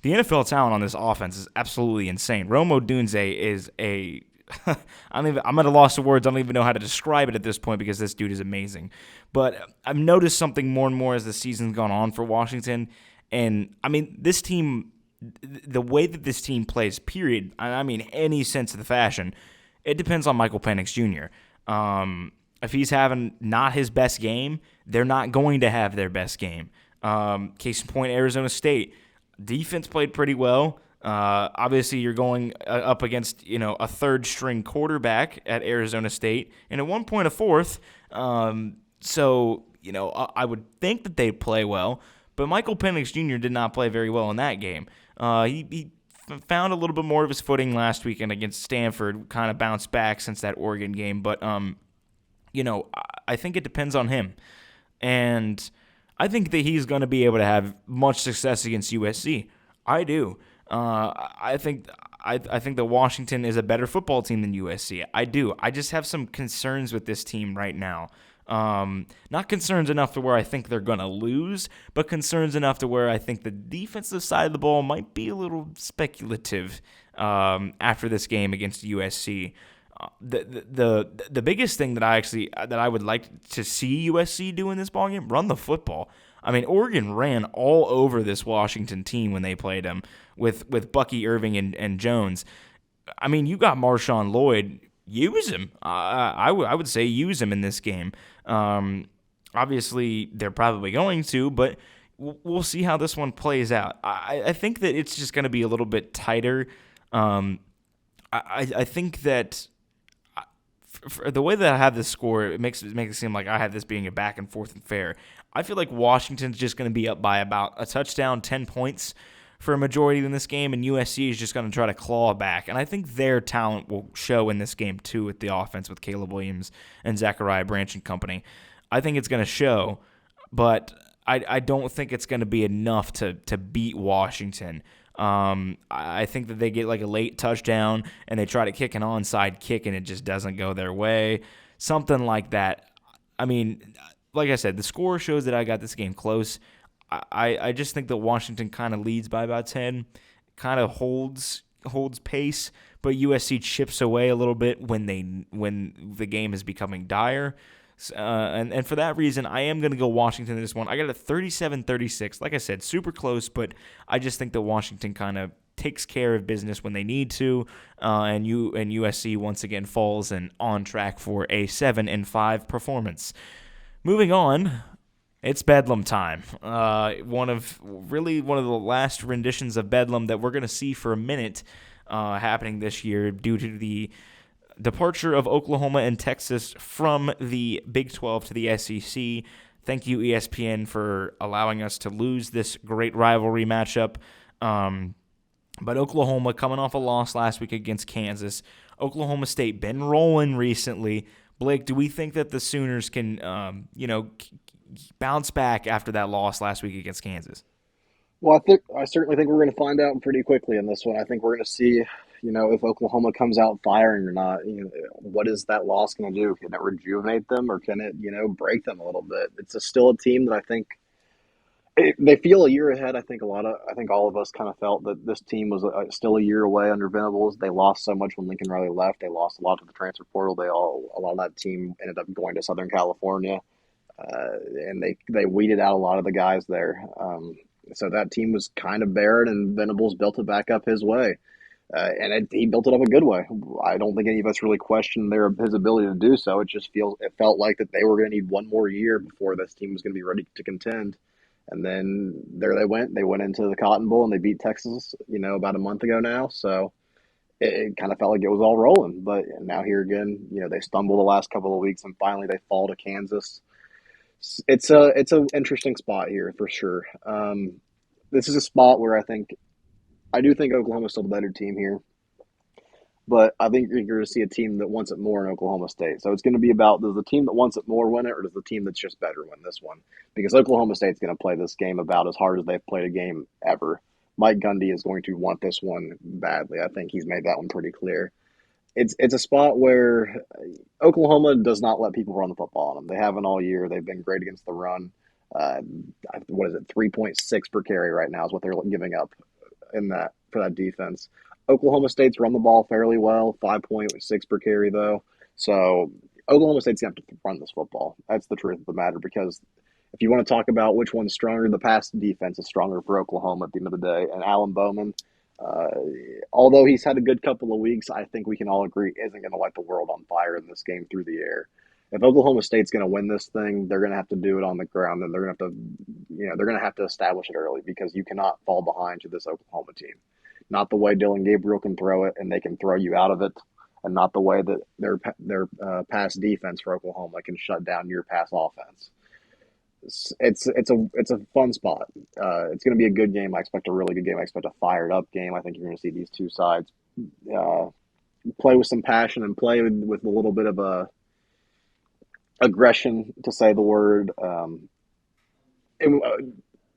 the NFL talent on this offense is absolutely insane. Rome Odunze is I'm at a loss of words. I don't even know how to describe it at this point because this dude is amazing. But I've noticed something more and more as the season's gone on for Washington. And, this team, the way that this team plays, period, any sense of the fashion, it depends on Michael Penix Jr. If he's having not his best game, they're not going to have their best game. Case in point, Arizona State. Defense played pretty well. Obviously, you're going up against a third-string quarterback at Arizona State, and at one point a fourth. So I would think that they'd play well, but Michael Penix Jr. did not play very well in that game. He found a little bit more of his footing last weekend against Stanford, kind of bounced back since that Oregon game, but I think it depends on him, and I think that he's going to be able to have much success against USC. I do. I think that Washington is a better football team than USC. I do. I just have some concerns with this team right now. Not concerns enough to where I think they're going to lose, but concerns enough to where I think the defensive side of the ball might be a little speculative after this game against USC. The biggest thing that I would like to see USC do in this ballgame, run the football. I mean, Oregon ran all over this Washington team when they played them with Bucky Irving and Jones. I mean, you got Marshawn Lloyd. Use him. I would say use him in this game. Obviously, they're probably going to, but we'll see how this one plays out. I think that it's just going to be a little bit tighter. I think that for the way that I have this score, it makes it seem like I have this being a back and forth and fair. I feel like Washington's just going to be up by about a touchdown, 10 points for a majority in this game, and USC is just going to try to claw back. And I think their talent will show in this game, too, with the offense with Caleb Williams and Zachariah Branch and company. I think it's going to show, but I don't think it's going to be enough to beat Washington. I think that they get like a late touchdown and they try to kick an onside kick and it just doesn't go their way. Something like that. I mean, like I said, the score shows that I got this game close. I just think that Washington kind of leads by about 10, kind of holds pace, but USC chips away a little bit when the game is becoming dire. And for that reason, I am going to go Washington in this one. I got a 37-36. Like I said, super close, but I just think that Washington kind of takes care of business when they need to, and USC once again falls and on track for a 7-5 performance. Moving on, it's Bedlam time. One of the last renditions of Bedlam that we're going to see for a minute happening this year due to the departure of Oklahoma and Texas from the Big 12 to the SEC. Thank you, ESPN, for allowing us to lose this great rivalry matchup. But Oklahoma coming off a loss last week against Kansas. Oklahoma State been rolling recently. Blake, do we think that the Sooners can, bounce back after that loss last week against Kansas? Well, I certainly think we're going to find out pretty quickly in this one. I think we're going to see, if Oklahoma comes out firing or not. What is that loss going to do? Can it rejuvenate them or can it, break them a little bit? It's still a team that I think they feel a year ahead. I think all of us kind of felt that this team was still a year away under Venables. They lost so much when Lincoln Riley left. They lost a lot to the transfer portal. A lot of that team ended up going to Southern California, and they weeded out a lot of the guys there. So that team was kind of barren, and Venables built it back up his way. He built it up a good way. I don't think any of us really questioned his ability to do so. It felt like that they were going to need one more year before this team was going to be ready to contend. And then there they went. They went into the Cotton Bowl and they beat Texas, about a month ago now. So it kind of felt like it was all rolling. But now here again, they stumbled the last couple of weeks and finally they fall to Kansas. It's an interesting spot here for sure. This is a spot where I do think Oklahoma's still the better team here, but I think you're going to see a team that wants it more in Oklahoma State. So it's going to be about, does the team that wants it more win it, or does the team that's just better win this one? Because Oklahoma State's going to play this game about as hard as they've played a game ever. Mike Gundy is going to want this one badly. I think he's made that one pretty clear. It's a spot where Oklahoma does not let people run the football on them. They haven't all year. They've been great against the run. What is it? 3.6 per carry right now is what they're giving up for that defense. Oklahoma State's run the ball fairly well, 5.6 per carry though. So Oklahoma State's going to have to run this football. That's the truth of the matter, because if you want to talk about which one's stronger, the pass defense is stronger for Oklahoma at the end of the day. And Alan Bowman, although he's had a good couple of weeks, I think we can all agree isn't going to light the world on fire in this game through the air. If Oklahoma State's going to win this thing, they're going to have to do it on the ground, and they're going to have to establish it early, because you cannot fall behind to this Oklahoma team. Not the way Dylan Gabriel can throw it, and they can throw you out of it, and not the way that their pass defense for Oklahoma can shut down your pass offense. It's a fun spot. It's going to be a good game. I expect a really good game. I expect a fired up game. I think you're going to see these two sides play with some passion and play with a little bit of aggression, to say the word. and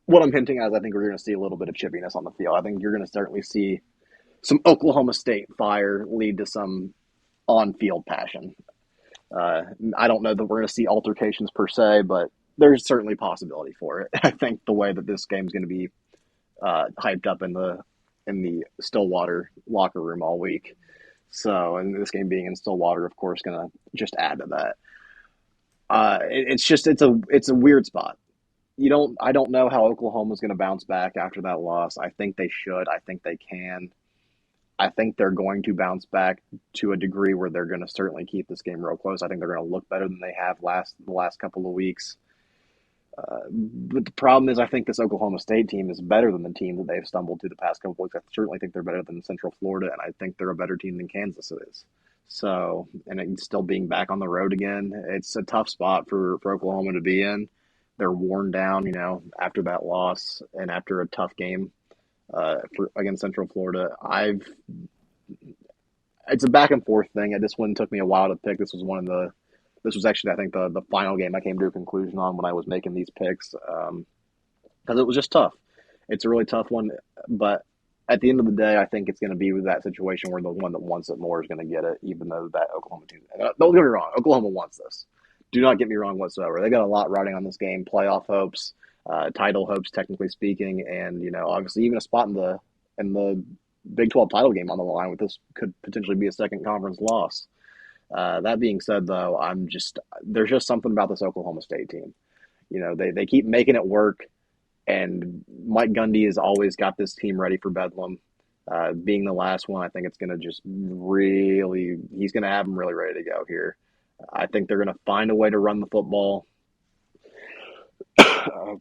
what I'm hinting at is I think we're going to see a little bit of chippiness on the field. I think you're going to certainly see some Oklahoma State fire lead to some on-field passion. I don't know that we're going to see altercations per se, but there's certainly possibility for it. I think the way that this game's going to be hyped up in the Stillwater locker room all week. So, and this game being in Stillwater, of course, going to just add to that. It's a weird spot. I don't know how Oklahoma's going to bounce back after that loss. I think they should. I think they can. I think they're going to bounce back to a degree where they're going to certainly keep this game real close. I think they're going to look better than they have the last couple of weeks. But the problem is, I think this Oklahoma State team is better than the team that they've stumbled to the past couple of weeks. I certainly think they're better than Central Florida, and I think they're a better team than Kansas is. So, and it's still being back on the road again, it's a tough spot for Oklahoma to be in. They're worn down, after that loss and after a tough game against Central Florida. It's a back and forth thing. This one took me a while to pick. This was actually, I think, the final game I came to a conclusion on when I was making these picks, because it was just tough. It's a really tough one, but at the end of the day, I think it's going to be with that situation where the one that wants it more is going to get it, even though that Oklahoma team. Don't get me wrong, Oklahoma wants this. Do not get me wrong whatsoever. They got a lot riding on this game, playoff hopes, title hopes, technically speaking, and obviously even a spot in the Big 12 title game on the line with this could potentially be a second conference loss. That being said, though, there's just something about this Oklahoma State team. They keep making it work, and Mike Gundy has always got this team ready for Bedlam. Being the last one, I think it's going to just he's going to have them really ready to go here. I think they're going to find a way to run the football.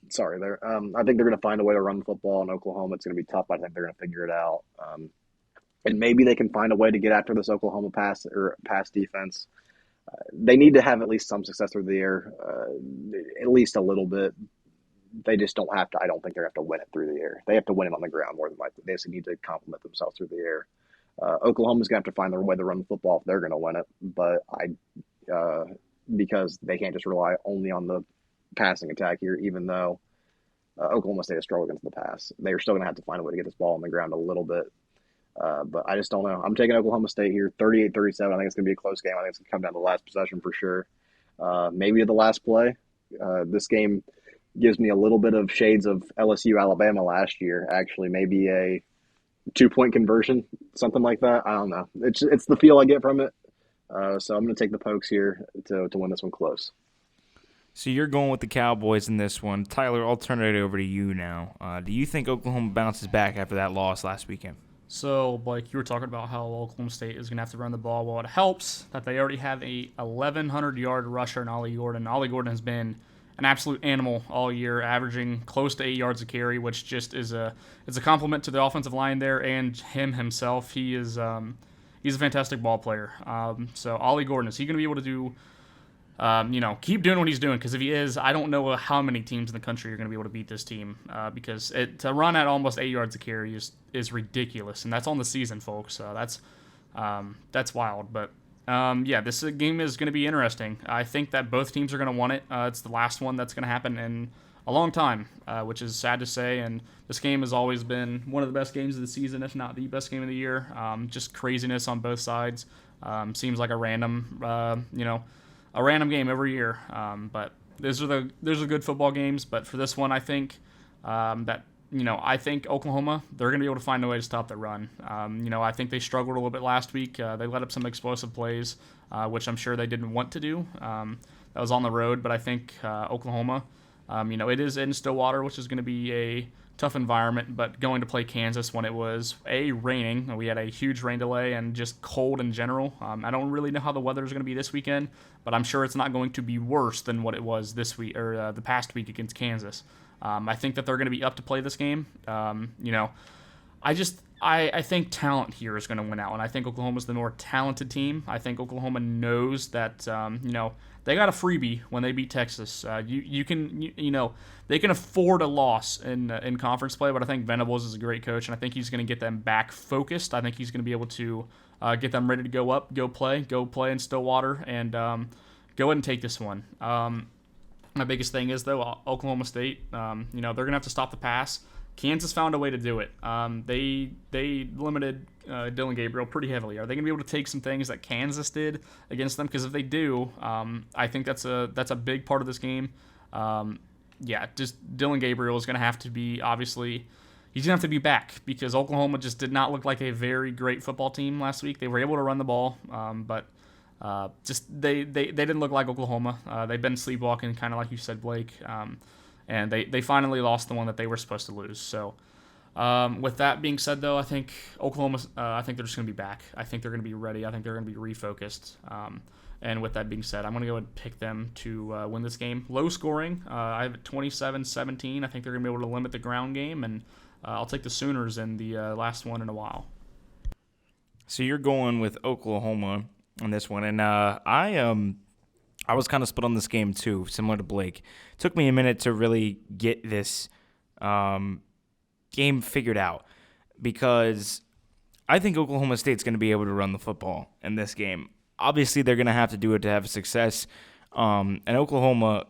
Sorry there. I think they're going to find a way to run the football in Oklahoma. It's going to be tough, but I think they're going to figure it out. And maybe they can find a way to get after this Oklahoma pass defense. They need to have at least some success through the air, at least a little bit. They just don't have to. I don't think they have to win it through the air. They have to win it on the ground more than likely. They just need to compliment themselves through the air. Oklahoma's going to have to find their way to run the football if they're going to win it. But because they can't just rely only on the passing attack here, even though Oklahoma State has struggled against the pass. They're still going to have to find a way to get this ball on the ground a little bit. But I just don't know. I'm taking Oklahoma State here, 38-37. I think it's going to be a close game. I think it's going to come down to the last possession for sure. Maybe to the last play. This game gives me a little bit of shades of LSU Alabama last year. Actually, maybe a 2-point conversion, something like that. I don't know. It's the feel I get from it. So I'm going to take the Pokes here to win this one close. So you're going with the Cowboys in this one. Tyler, I'll turn it over to you now. Do you think Oklahoma bounces back after that loss last weekend? So, Blake, you were talking about how Oklahoma State is going to have to run the ball. Well, it helps that they already have a 1,100-yard rusher in Ollie Gordon. Ollie Gordon has been an absolute animal all year, averaging close to 8 yards a carry, which just is a compliment to the offensive line there and him himself. He's a fantastic ball player. So Ollie Gordon, is he going to be able to do keep doing what he's doing? Because if he is, I don't know how many teams in the country are going to be able to beat this team, because to run at almost 8 yards a carry is ridiculous, and that's on the season, folks. That's wild. But this game is going to be interesting. I think that both teams are going to want it. It's the last one that's going to happen in a long time, which is sad to say. And this game has always been one of the best games of the season, if not the best game of the year. Just craziness on both sides. Seems like a random game every year. But those are the good football games. But for this one, I think I think Oklahoma, they're going to be able to find a way to stop the run. I think they struggled a little bit last week. They let up some explosive plays, which I'm sure they didn't want to do. That was on the road, but I think Oklahoma, it is in Stillwater, which is going to be a tough environment, but going to play Kansas when it was raining. We had a huge rain delay and just cold in general. I don't really know how the weather is going to be this weekend, but I'm sure it's not going to be worse than what it was this week or the past week against Kansas. I think that they're going to be up to play this game. I think talent here is going to win out, and I think Oklahoma's the more talented team. I think Oklahoma knows that they got a freebie when they beat Texas. They can afford a loss in conference play, but I think Venables is a great coach, and I think he's going to get them back focused. I think he's going to be able to get them ready to go up, go play in Stillwater, and go ahead and take this one. My biggest thing is, though, Oklahoma State, they're going to have to stop the pass. Kansas found a way to do it. They limited Dylan Gabriel pretty heavily. Are they going to be able to take some things that Kansas did against them? Because if they do, I think that's a big part of this game. Just Dylan Gabriel is going to have to be, obviously, he's going to have to be back because Oklahoma just did not look like a very great football team last week. They were able to run the ball, but they didn't look like Oklahoma. They've been sleepwalking, kind of like you said, Blake. And they finally lost the one that they were supposed to lose. So with that being said, though, I think Oklahoma, I think they're just going to be back. I think they're going to be ready. I think they're going to be refocused. And with that being said, I'm going to go and pick them to win this game. Low scoring. I have it 27-17. I think they're going to be able to limit the ground game, and I'll take the Sooners in the last one in a while. So you're going with Oklahoma on this one, and I was kind of split on this game too, similar to Blake. It took me a minute to really get this game figured out because I think Oklahoma State's going to be able to run the football in this game. Obviously, they're going to have to do it to have success. And Oklahoma,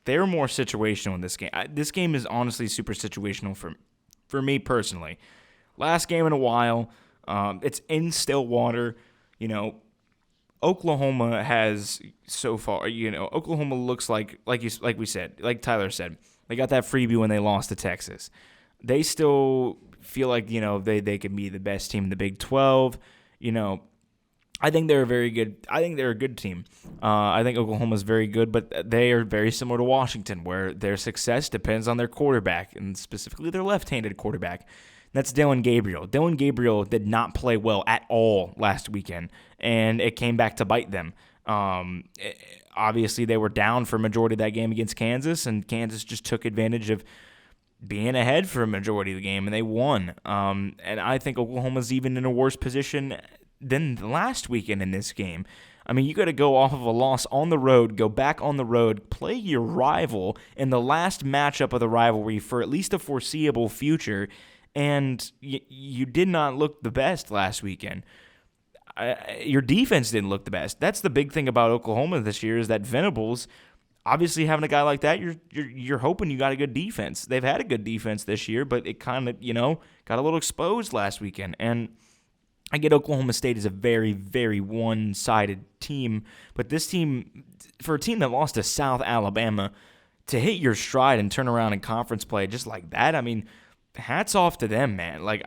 they're more situational in this game. This game is honestly super situational for me personally. Last game in a while. It's in Stillwater. Oklahoma has so far, Oklahoma looks like we said, like Tyler said, they got that freebie when they lost to Texas. They still feel like, they could be the best team in the Big 12. I think they're a good team. I think Oklahoma's very good, but they are very similar to Washington, where their success depends on their quarterback, and specifically their left-handed quarterback. That's Dylan Gabriel. Dylan Gabriel did not play well at all last weekend, and it came back to bite them. Obviously, they were down for a majority of that game against Kansas, and Kansas just took advantage of being ahead for a majority of the game, and they won. And I think Oklahoma's even in a worse position than last weekend in this game. I mean, you got to go off of a loss on the road, go back on the road, play your rival in the last matchup of the rivalry for at least a foreseeable future, and you did not look the best last weekend. Your defense didn't look the best. That's the big thing about Oklahoma this year is that Venables, obviously having a guy like that, you're hoping you got a good defense. They've had a good defense this year, but it kind of, got a little exposed last weekend. And I get Oklahoma State is a very, very one-sided team, but this team, for a team that lost to South Alabama, to hit your stride and turn around in conference play just like that, I mean, hats off to them, man. Like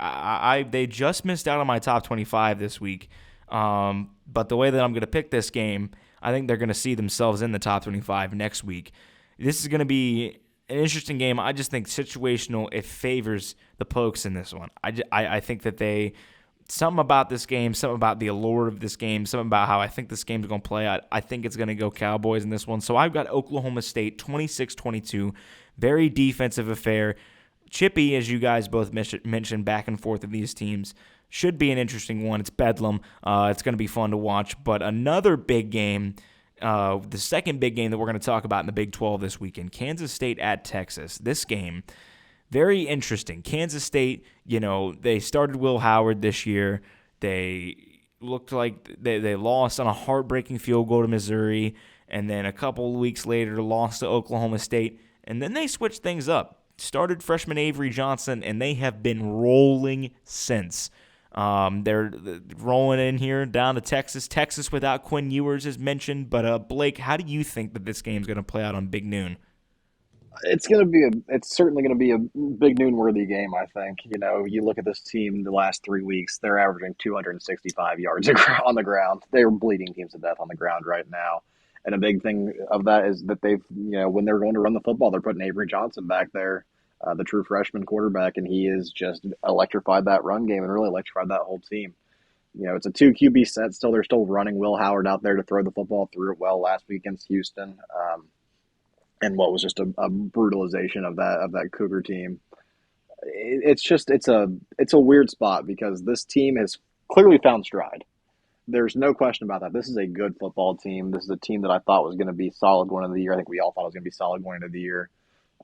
they just missed out on my top 25 this week, but the way that I'm going to pick this game, I think they're going to see themselves in the top 25 next week. This is going to be an interesting game. I just think situational. It favors the Pokes in this one. I think that something about this game, something about the allure of this game, something about how I think this game's going to play out. I think it's going to go Cowboys in this one. So I've got Oklahoma State 26-22. Very defensive affair. Chippy, as you guys both mentioned, back and forth of these teams, should be an interesting one. It's Bedlam. It's going to be fun to watch. But another big game, the second big game that we're going to talk about in the Big 12 this weekend, Kansas State at Texas. This game, very interesting. Kansas State, they started Will Howard this year. They looked like they lost on a heartbreaking field goal to Missouri, and then a couple of weeks later lost to Oklahoma State, and then they switched things up. Started freshman Avery Johnson, and they have been rolling since. They're rolling in here down to Texas. Texas without Quinn Ewers is mentioned, but Blake, how do you think that this game's going to play out on Big Noon? It's certainly going to be a big noon worthy game. I think you look at this team the last 3 weeks, they're averaging 265 yards on the ground. They're bleeding teams to death on the ground right now. And a big thing of that is that they've, when they're going to run the football, they're putting Avery Johnson back there, the true freshman quarterback, and he has just electrified that run game and really electrified that whole team. It's a 2 QB set still. They're still running Will Howard out there to throw the football, threw it well last week against Houston. And what was just a brutalization of that Cougar team. It's a weird spot because this team has clearly found stride. There's no question about that. This is a good football team. This is a team that I thought was going to be solid going into the year. I think we all thought it was going to be solid going into the year.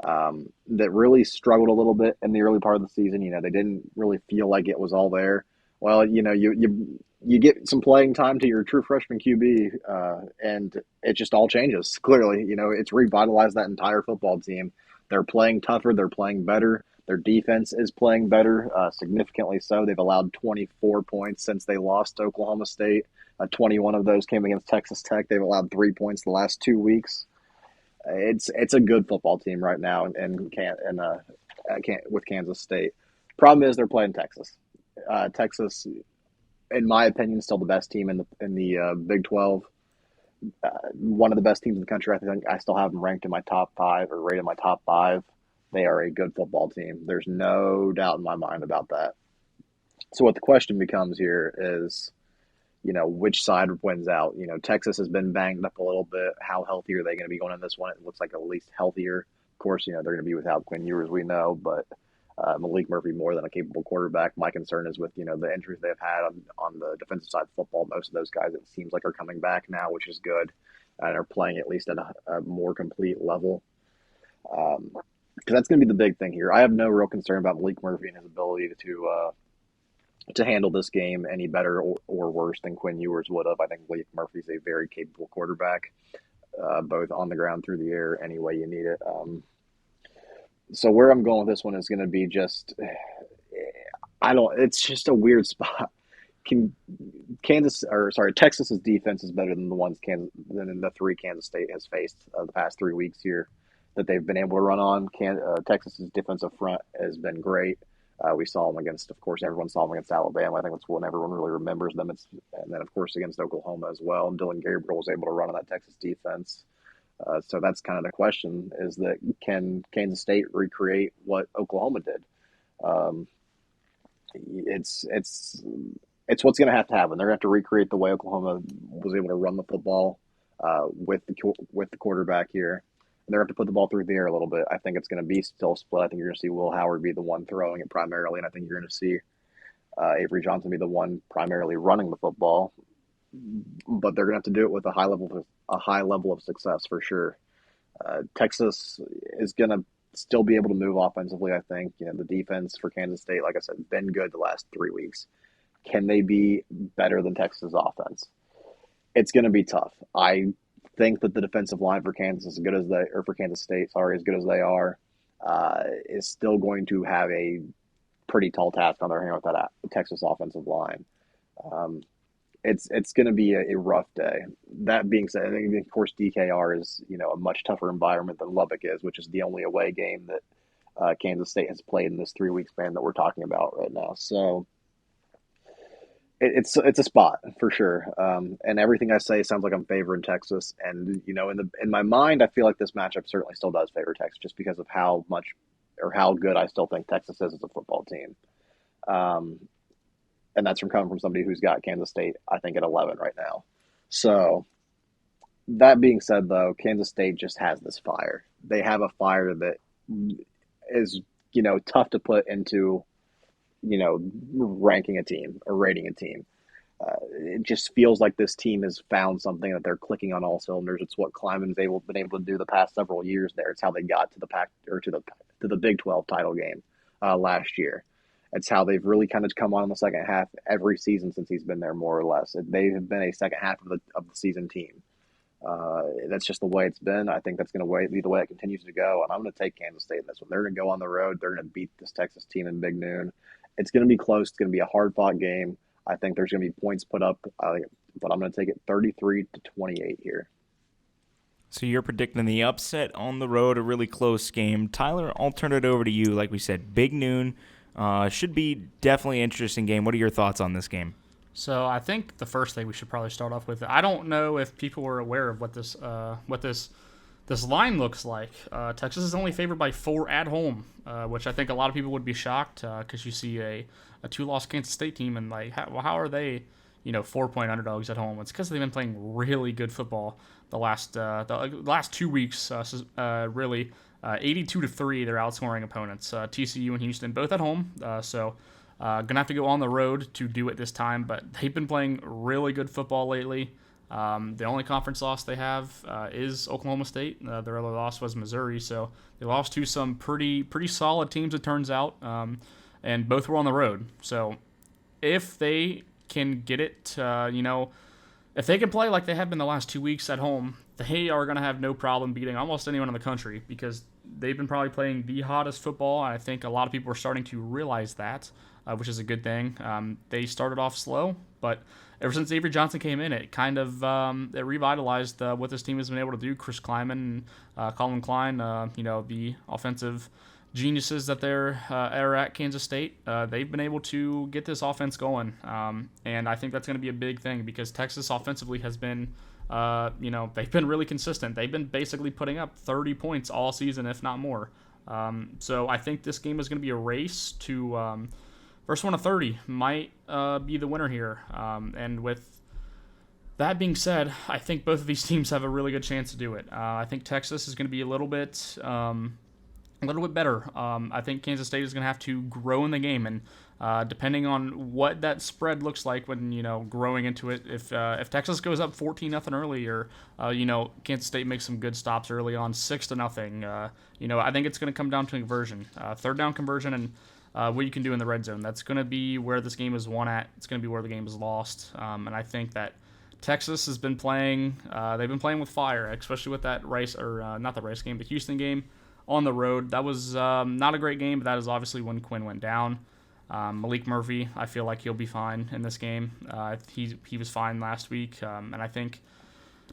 That really struggled a little bit in the early part of the season. They didn't really feel like it was all there. Well, you get some playing time to your true freshman QB, and it just all changes. Clearly, it's revitalized that entire football team. They're playing tougher. They're playing better. Their defense is playing better, significantly so. They've allowed 24 points since they lost to Oklahoma State. 21 of those came against Texas Tech. They've allowed 3 points the last 2 weeks. It's a good football team right now, with Kansas State. Problem is they're playing Texas. Texas, in my opinion, is still the best team in the Big 12. One of the best teams in the country. I think I still have them ranked in my top five or rated in my top five. They are a good football team. There's no doubt in my mind about that. So what the question becomes here is, which side wins out? Texas has been banged up a little bit. How healthy are they going to be going in this one? It looks like at least healthier. Of course, they're going to be without Quinn Ewers, we know, but Malik Murphy more than a capable quarterback. My concern is with, the injuries they've had on the defensive side of football. Most of those guys, it seems like, are coming back now, which is good, and are playing at least at a more complete level. Because that's going to be the big thing here. I have no real concern about Malik Murphy and his ability to handle this game any better or worse than Quinn Ewers would have. I think Malik Murphy's a very capable quarterback, both on the ground, through the air, any way you need it. So where I'm going with this one is going to be it's just a weird spot. Texas's defense is better than the three Kansas State has faced the past 3 weeks here that they've been able to run on. Texas's defensive front has been great. We saw them against, of course, everyone saw them against Alabama. I think that's when everyone really remembers them. And then, of course, against Oklahoma as well. And Dylan Gabriel was able to run on that Texas defense. So that's kind of the question: is that can Kansas State recreate what Oklahoma did? It's what's going to have to happen. They're going to have to recreate the way Oklahoma was able to run the football with the quarterback here. They're going to have to put the ball through the air a little bit. I think it's going to be still split. I think you're going to see Will Howard be the one throwing it primarily, and I think you're going to see Avery Johnson be the one primarily running the football. But they're going to have to do it with a high level of success for sure. Texas is going to still be able to move offensively. I think the defense for Kansas State, like I said, been good the last 3 weeks. Can they be better than Texas' offense? It's going to be tough. I think that the defensive line for Kansas, for Kansas State, as good as they are, is still going to have a pretty tall task on their hand with that Texas offensive line. It's going to be a rough day. That being said, I think, of course, DKR is a much tougher environment than Lubbock is, which is the only away game that Kansas State has played in this 3 week span that we're talking about right now. So it's a spot for sure. And everything I say sounds like I'm favoring Texas. And in my mind, I feel like this matchup certainly still does favor Texas, just because of how much or how good I still think Texas is as a football team. And that's coming from somebody who's got Kansas State, I think, at 11 right now. So that being said, though, Kansas State just has this fire. They have a fire that is, tough to put into, ranking a team or rating a team. It just feels like this team has found something that they're clicking on all cylinders. It's what Kleiman's been able to do the past several years there. It's how they got to the Big 12 title game last year. It's how they've really kind of come on in the second half every season since he's been there, more or less. They have been a second half of the season team. That's just the way it's been. I think that's going to be the way it continues to go. And I'm going to take Kansas State in this one. They're going to go on the road. They're going to beat this Texas team in Big Noon. It's going to be close. It's going to be a hard-fought game. I think there's going to be points put up, but I'm going to take it 33-28 here. So you're predicting the upset on the road, a really close game. Tyler, I'll turn it over to you. Like we said, Big Noon. Should be definitely an interesting game. What are your thoughts on this game? So I think the first thing we should probably start off with, I don't know if people were aware of what this line looks like. Texas is only favored by 4 at home, which I think a lot of people would be shocked because you see a 2-loss Kansas State team and how are they 4-point underdogs at home? It's because they've been playing really good football the last 2 weeks. Really. 82-3, they're outscoring opponents. TCU and Houston both at home, so gonna have to go on the road to do it this time. But they've been playing really good football lately. The only conference loss they have is Oklahoma State. Their other loss was Missouri, so they lost to some pretty solid teams, it turns out, and both were on the road. So if they can get it, if they can play like they have been the last 2 weeks at home, they are going to have no problem beating almost anyone in the country because they've been probably playing the hottest football. And I think a lot of people are starting to realize that, which is a good thing. They started off slow, but ever since Avery Johnson came in, it kind of it revitalized what this team has been able to do. Chris Kleiman and Colin Klein, the offensive geniuses that are at Kansas State, they've been able to get this offense going. And I think that's going to be a big thing because Texas offensively has been, they've been really consistent. They've been basically putting up 30 points all season, if not more. So I think this game is going to be a race to first one of 30 might be the winner here. And with that being said, I think both of these teams have a really good chance to do it. I think Texas is going to be a little bit better. I think Kansas State is going to have to grow in the game, and depending on what that spread looks like when growing into it, if Texas goes up 14-0 early, or Kansas State makes some good stops early on 6-0, I think it's going to come down to conversion, third down conversion, and what you can do in the red zone. That's going to be where this game is won at. It's going to be where the game is lost, and I think that Texas has been playing. They've been playing with fire, especially with that the Houston game on the road. That was not a great game, but that is obviously when Quinn went down. Malik Murphy, I feel like he'll be fine in this game. He was fine last week, and I think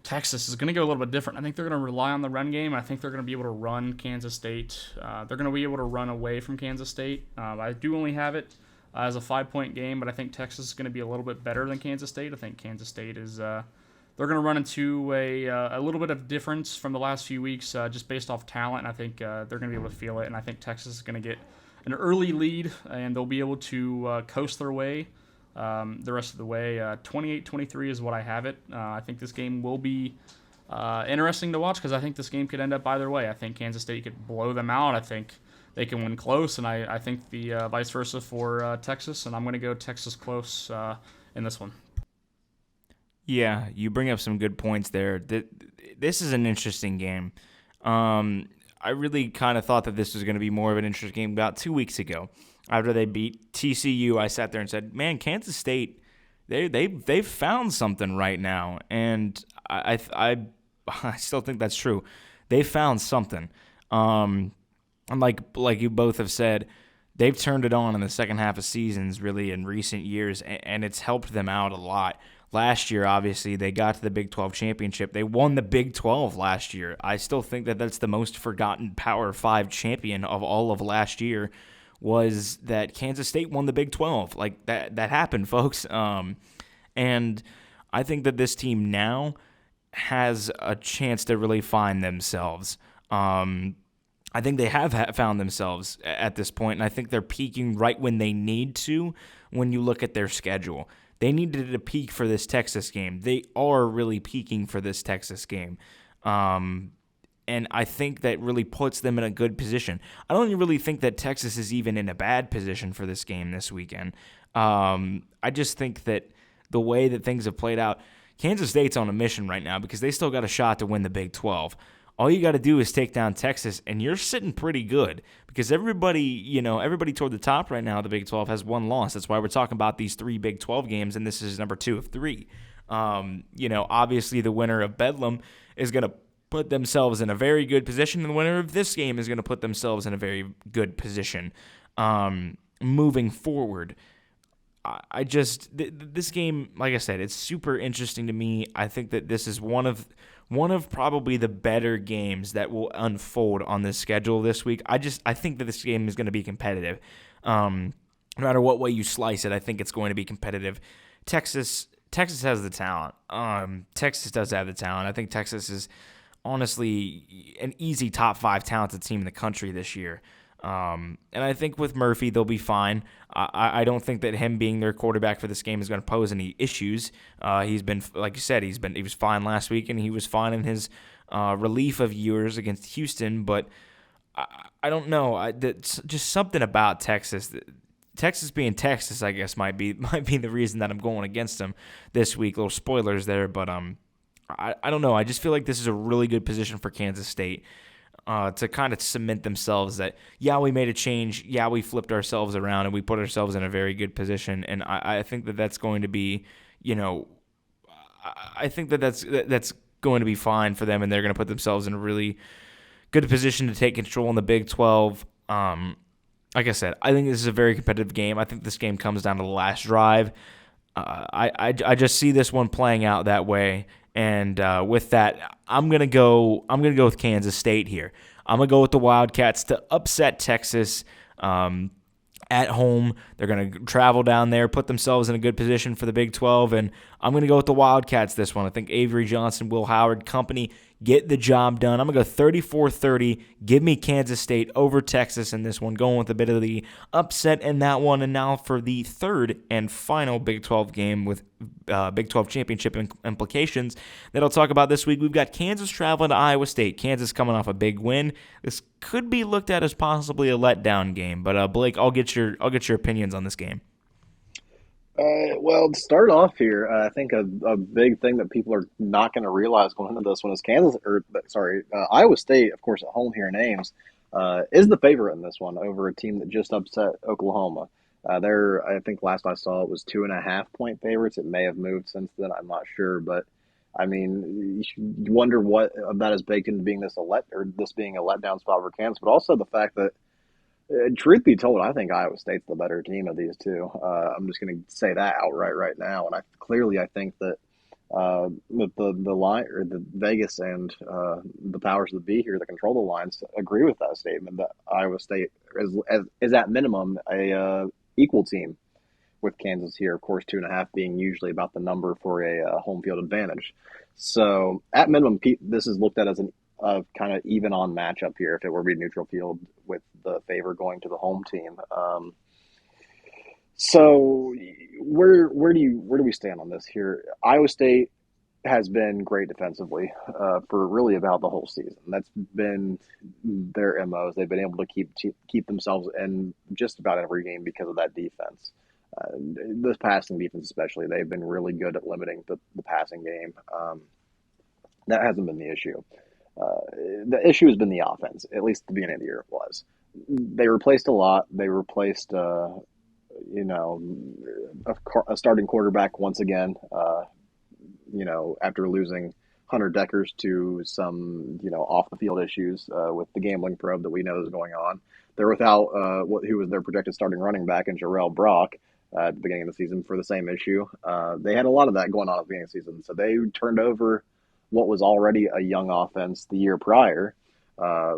Texas is going to go a little bit different. I think they're going to rely on the run game. I think they're going to be able to run Kansas State. They're going to be able to run away from Kansas State. I do only have it as a 5-point game, but I think Texas is going to be a little bit better than Kansas State. I think Kansas State is they're going to run into a little bit of difference from the last few weeks just based off talent, and I think they're going to be able to feel it, and I think Texas is going to get an early lead, and they'll be able to coast their way the rest of the way. 28-23 is what I have it. I think this game will be interesting to watch because I think this game could end up either way. I think Kansas State could blow them out. I think they can win close, and I think the vice versa for Texas, and I'm going to go Texas close in this one. Yeah, you bring up some good points there. This is an interesting game. I really kind of thought that this was going to be more of an interesting game about 2 weeks ago. After they beat TCU, I sat there and said, man, Kansas State, they've found something right now. And I still think that's true. They found something. And like you both have said, they've turned it on in the second half of seasons really in recent years, and it's helped them out a lot. Last year, obviously, they got to the Big 12 championship. They won the Big 12 last year. I still think that that's the most forgotten Power 5 champion of all of last year, was that Kansas State won the Big 12. Like, that happened, folks. And I think that this team now has a chance to really find themselves. I think they have found themselves at this point, and I think they're peaking right when they need to when you look at their schedule. They needed to peak for this Texas game. They are really peaking for this Texas game. And I think that really puts them in a good position. I don't really think that Texas is even in a bad position for this game this weekend. I just think that the way that things have played out, Kansas State's on a mission right now because they still got a shot to win the Big 12. All you got to do is take down Texas, and you're sitting pretty good because everybody toward the top right now, the Big 12 has one loss. That's why we're talking about these 3 Big 12 games, and this is number 2 of 3. Obviously the winner of Bedlam is going to put themselves in a very good position, and the winner of this game is going to put themselves in a very good position moving forward. This game, like I said, it's super interesting to me. I think that this is one of probably the better games that will unfold on this schedule this week. I think that this game is going to be competitive. No matter what way you slice it, I think it's going to be competitive. Texas has the talent. Texas does have the talent. I think Texas is honestly an easy top 5 talented team in the country this year. And I think with Murphy, they'll be fine. I don't think that him being their quarterback for this game is going to pose any issues. He's been, like you said, he was fine last week, and he was fine in his relief of years against Houston. But I don't know. Just something about Texas. Texas being Texas, I guess, might be the reason that I'm going against them this week. Little spoilers there, but I don't know. I just feel like this is a really good position for Kansas State. to kind of cement themselves that, yeah, we made a change. Yeah, we flipped ourselves around and we put ourselves in a very good position. And I think that that's going to be, I think that that's going to be fine for them, and they're going to put themselves in a really good position to take control in the Big 12. Like I said, I think this is a very competitive game. I think this game comes down to the last drive. I just see this one playing out that way, and with that, I'm gonna go with Kansas State here. I'm gonna go with the Wildcats to upset Texas. At home. They're going to travel down there, put themselves in a good position for the Big 12, and I'm going to go with the Wildcats this one. I think Avery Johnson, Will Howard, company get the job done. I'm going to go 34-30. Give me Kansas State over Texas in this one, going with a bit of the upset in that one. And now for the third and final Big 12 game with Big 12 championship implications that I'll talk about this week. We've got Kansas traveling to Iowa State. Kansas coming off a big win. This could be looked at as possibly a letdown game, but Blake, I'll get your opinions on this game. Well, to start off here, I think a big thing that people are not going to realize going into this one is Iowa State, of course, at home here in Ames, is the favorite in this one over a team that just upset Oklahoma. I think last I saw it was 2.5-point favorites. It may have moved since then. I'm not sure, but I mean, you wonder what of that is baked into being this being a letdown spot for Kansas, but also the fact that, truth be told, I think Iowa State's the better team of these two. I'm just going to say that outright right now, and I think that with the line or the Vegas and the powers that be here that control the lines agree with that statement that Iowa State is at minimum a equal team with Kansas here. Of course, 2.5 being usually about the number for a home field advantage. So at minimum, this is looked at as a kind of even on matchup here if it were to be neutral field with the favor going to the home team. So where do we stand on this here? Iowa State has been great defensively for really about the whole season. That's been their MOs. They've been able to keep themselves in just about every game because of that defense. This passing defense especially, they've been really good at limiting the passing game. That hasn't been the issue. The issue has been the offense, at least at the beginning of the year it was. They replaced a lot. They replaced, a starting quarterback once again, after losing Hunter Deckers to some, off-the-field issues with the gambling probe that we know is going on. They're without who was their projected starting running back in Jarrell Brock at the beginning of the season for the same issue. They had a lot of that going on at the beginning of the season, so they turned over what was already a young offense the year prior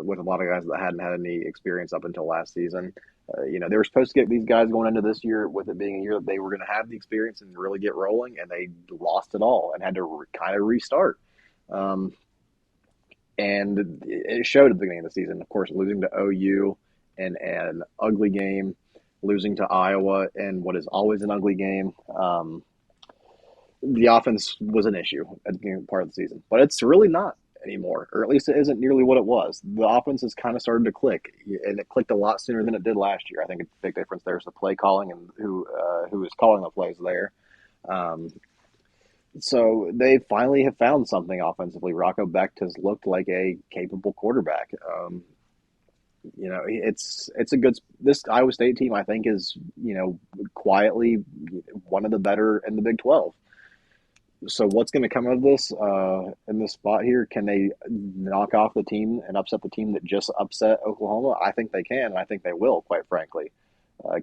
with a lot of guys that hadn't had any experience up until last season. They were supposed to get these guys going into this year with it being a year that they were going to have the experience and really get rolling, and they lost it all and had to kind of restart. And it showed at the beginning of the season, of course, losing to OU in an ugly game, losing to Iowa in what is always an ugly game. The offense was an issue at the beginning part of the season, but it's really not anymore, or at least it isn't nearly what it was. The offense has kind of started to click, and it clicked a lot sooner than it did last year. I think a big difference there is the play calling and who is calling the plays there. So they finally have found something offensively. Rocco Becht has looked like a capable quarterback. It's a good. This Iowa State team, I think, is quietly one of the better in the Big 12. So what's going to come of this in this spot here? Can they knock off the team and upset the team that just upset Oklahoma? I think they can, and I think they will, quite frankly.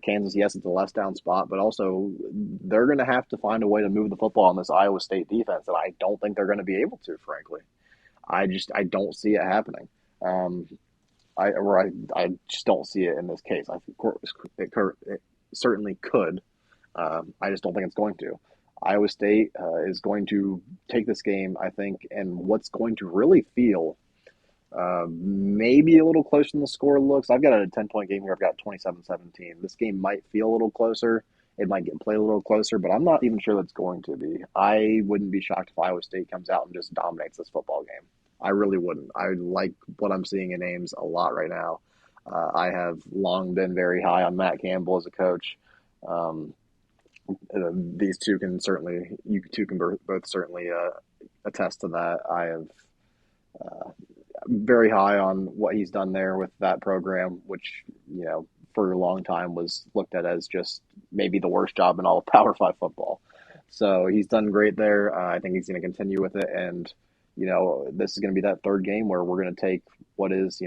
Kansas, yes, it's a less down spot, but also they're going to have to find a way to move the football on this Iowa State defense, and I don't think they're going to be able to, frankly. I don't see it happening. I just don't see it in this case. I think it certainly could. I just don't think it's going to. Iowa State is going to take this game, I think, and what's going to really feel maybe a little closer than the score looks. I've got a 10-point game here. I've got 27-17. This game might feel a little closer. It might get played a little closer, but I'm not even sure that's going to be. I wouldn't be shocked if Iowa State comes out and just dominates this football game. I really wouldn't. I like what I'm seeing in Ames a lot right now. I have long been very high on Matt Campbell as a coach. These two can certainly, you two can both certainly attest to that. very high on what he's done there with that program, which, for a long time was looked at as just maybe the worst job in all of Power Five football. So he's done great there. I think he's going to continue with it. And, this is going to be that third game where we're going to take what is,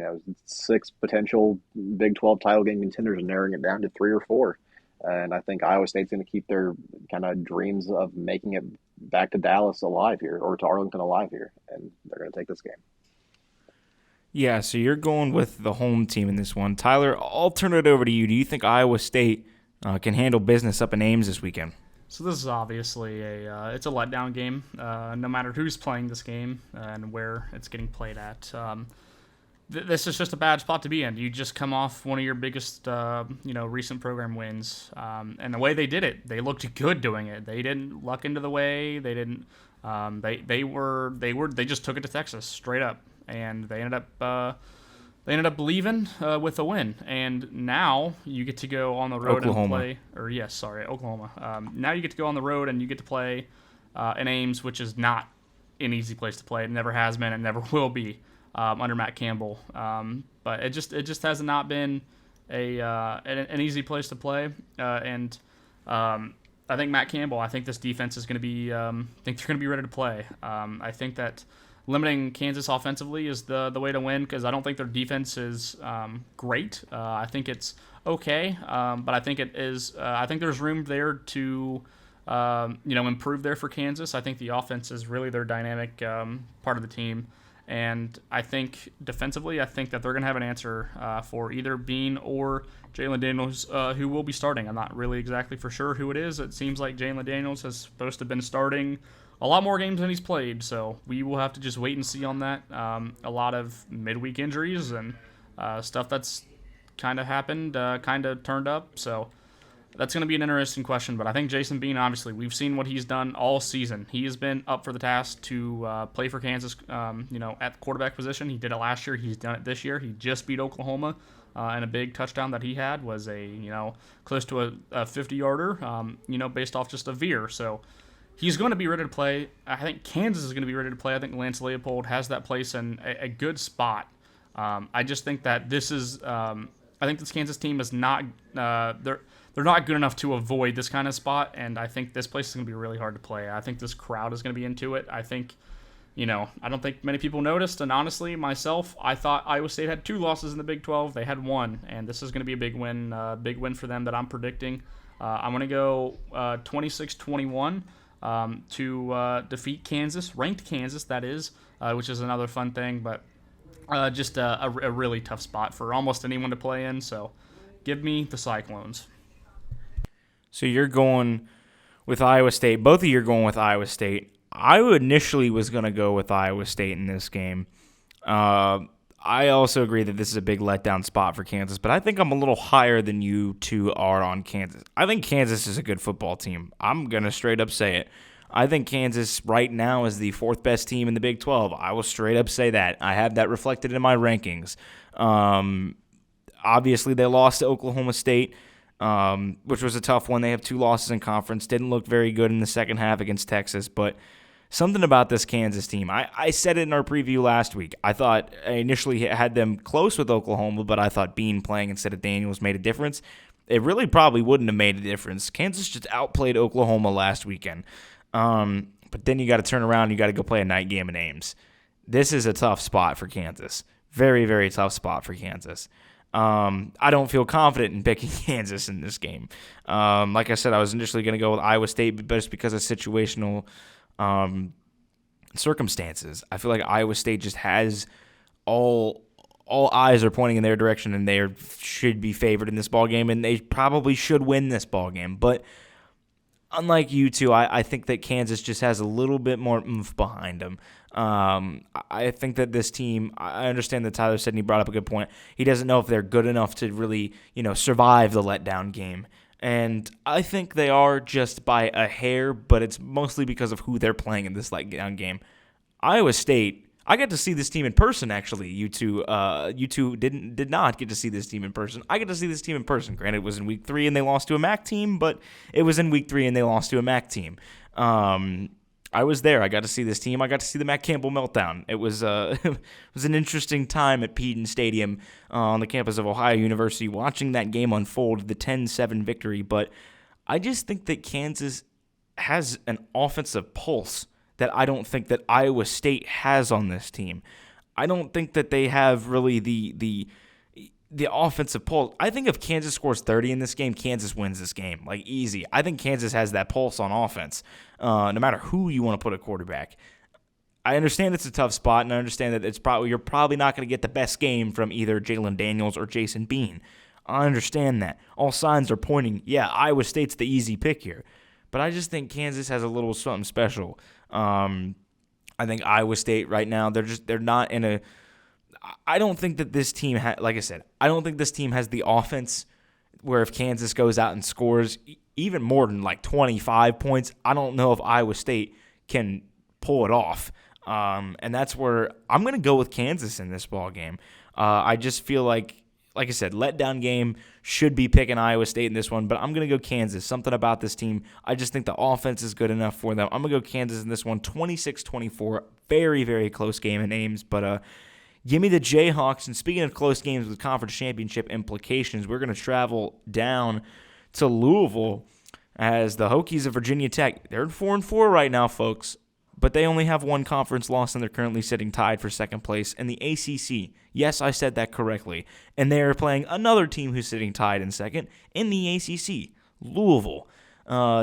6 potential Big 12 title game contenders and narrowing it down to 3 or 4. And I think Iowa State's going to keep their kind of dreams of making it back to Dallas alive here, or to Arlington alive here. And they're going to take this game. Yeah, so you're going with the home team in this one. Tyler, I'll turn it over to you. Do you think Iowa State can handle business up in Ames this weekend? So this is obviously it's a letdown game, no matter who's playing this game and where it's getting played at. This is just a bad spot to be in. You just come off one of your biggest, recent program wins, and the way they did it, they looked good doing it. They didn't luck into the way. They didn't. They just took it to Texas straight up, and they ended up leaving with a win. And now you get to go on the road Oklahoma. and play. Oklahoma. Now you get to go on the road and you get to play in Ames, which is not an easy place to play. It never has been. It never will be. Under Matt Campbell, but it just has not been an easy place to play, and I think Matt Campbell. I think this defense is going to be. I think they're going to be ready to play. I think that limiting Kansas offensively is the way to win, because I don't think their defense is great. I think it's okay, but I think it is. I think there's room there to improve there for Kansas. I think the offense is really their dynamic part of the team. And I think defensively, I think that they're going to have an answer for either Bean or Jalen Daniels, who will be starting. I'm not really exactly for sure who it is. It seems like Jalen Daniels has supposed to have been starting a lot more games than he's played, so we will have to just wait and see on that. A lot of midweek injuries and stuff that's kind of happened, kind of turned up, so that's going to be an interesting question, but I think Jason Bean, obviously, we've seen what he's done all season. He has been up for the task to play for Kansas, at the quarterback position. He did it last year. He's done it this year. He just beat Oklahoma, and a big touchdown that he had was close to a 50-yarder, based off just a veer. So he's going to be ready to play. I think Kansas is going to be ready to play. I think Lance Leopold has that place in a good spot. I just think that this is I think this Kansas team is not they're not good enough to avoid this kind of spot, and I think this place is going to be really hard to play. I think this crowd is going to be into it. I think, I don't think many people noticed, and honestly, myself, I thought Iowa State had 2 losses in the Big 12. They had 1, and this is going to be a big win for them that I'm predicting. I'm going to go 26-21 to defeat Kansas, ranked Kansas, that is, which is another fun thing, but just a really tough spot for almost anyone to play in, so give me the Cyclones. So you're going with Iowa State. Both of you are going with Iowa State. I initially was going to go with Iowa State in this game. I also agree that this is a big letdown spot for Kansas, but I think I'm a little higher than you two are on Kansas. I think Kansas is a good football team. I'm going to straight up say it. I think Kansas right now is the 4th best team in the Big 12. I will straight up say that. I have that reflected in my rankings. Obviously, they lost to Oklahoma State, which was a tough one. They have 2 losses in conference. Didn't look very good in the second half against Texas, but something about this Kansas team. I said it in our preview last week. I thought I initially had them close with Oklahoma, but I thought Bean playing instead of Daniels made a difference. It really probably wouldn't have made a difference. Kansas just outplayed Oklahoma last weekend. But then you got to turn around and you got to go play a night game in Ames. This is a tough spot for Kansas. Very, very tough spot for Kansas. I don't feel confident in picking Kansas in this game. Like I said, I was initially going to go with Iowa State, but just because of situational circumstances. I feel like Iowa State just has all eyes are pointing in their direction, and they should be favored in this ballgame, and they probably should win this ballgame. But unlike you two, I think that Kansas just has a little bit more oomph behind them. I think that this team, I understand that Tyler said, and he brought up a good point, he doesn't know if they're good enough to really, survive the letdown game. And I think they are just by a hair, but it's mostly because of who they're playing in this letdown game. Iowa State, I got to see this team in person, actually. You two did not get to see this team in person. I get to see this team in person. Granted, it was in week 3 and they lost to a MAC team, but it was in week 3 and they lost to a MAC team. I was there. I got to see this team. I got to see the Matt Campbell meltdown. It was it was an interesting time at Peden Stadium on the campus of Ohio University watching that game unfold, the 10-7 victory. But I just think that Kansas has an offensive pulse that I don't think that Iowa State has on this team. I don't think that they have really the offensive pulse. I think if Kansas scores 30 in this game, Kansas wins this game. Like, easy. I think Kansas has that pulse on offense, no matter who you want to put at quarterback. I understand it's a tough spot, and I understand that you're probably not going to get the best game from either Jalen Daniels or Jason Bean. I understand that. All signs are pointing, Iowa State's the easy pick here. But I just think Kansas has a little something special. I think Iowa State right now, they're not in a – I don't think that this team like I said, I don't think this team has the offense where if Kansas goes out and scores even more than like 25 points, I don't know if Iowa State can pull it off. And that's where I'm going to go with Kansas in this ball game. I just feel like I said, letdown game, should be picking Iowa State in this one, but I'm going to go Kansas. Something about this team, I just think the offense is good enough for them. I'm going to go Kansas in this one, 26-24. Very, very close game in Ames, but give me the Jayhawks. And speaking of close games with conference championship implications, we're going to travel down to Louisville as the Hokies of Virginia Tech. They're 4-4 right now, folks, but they only have one conference loss, and they're currently sitting tied for second place in the ACC. Yes, I said that correctly. And they are playing another team who's sitting tied in second in the ACC, Louisville.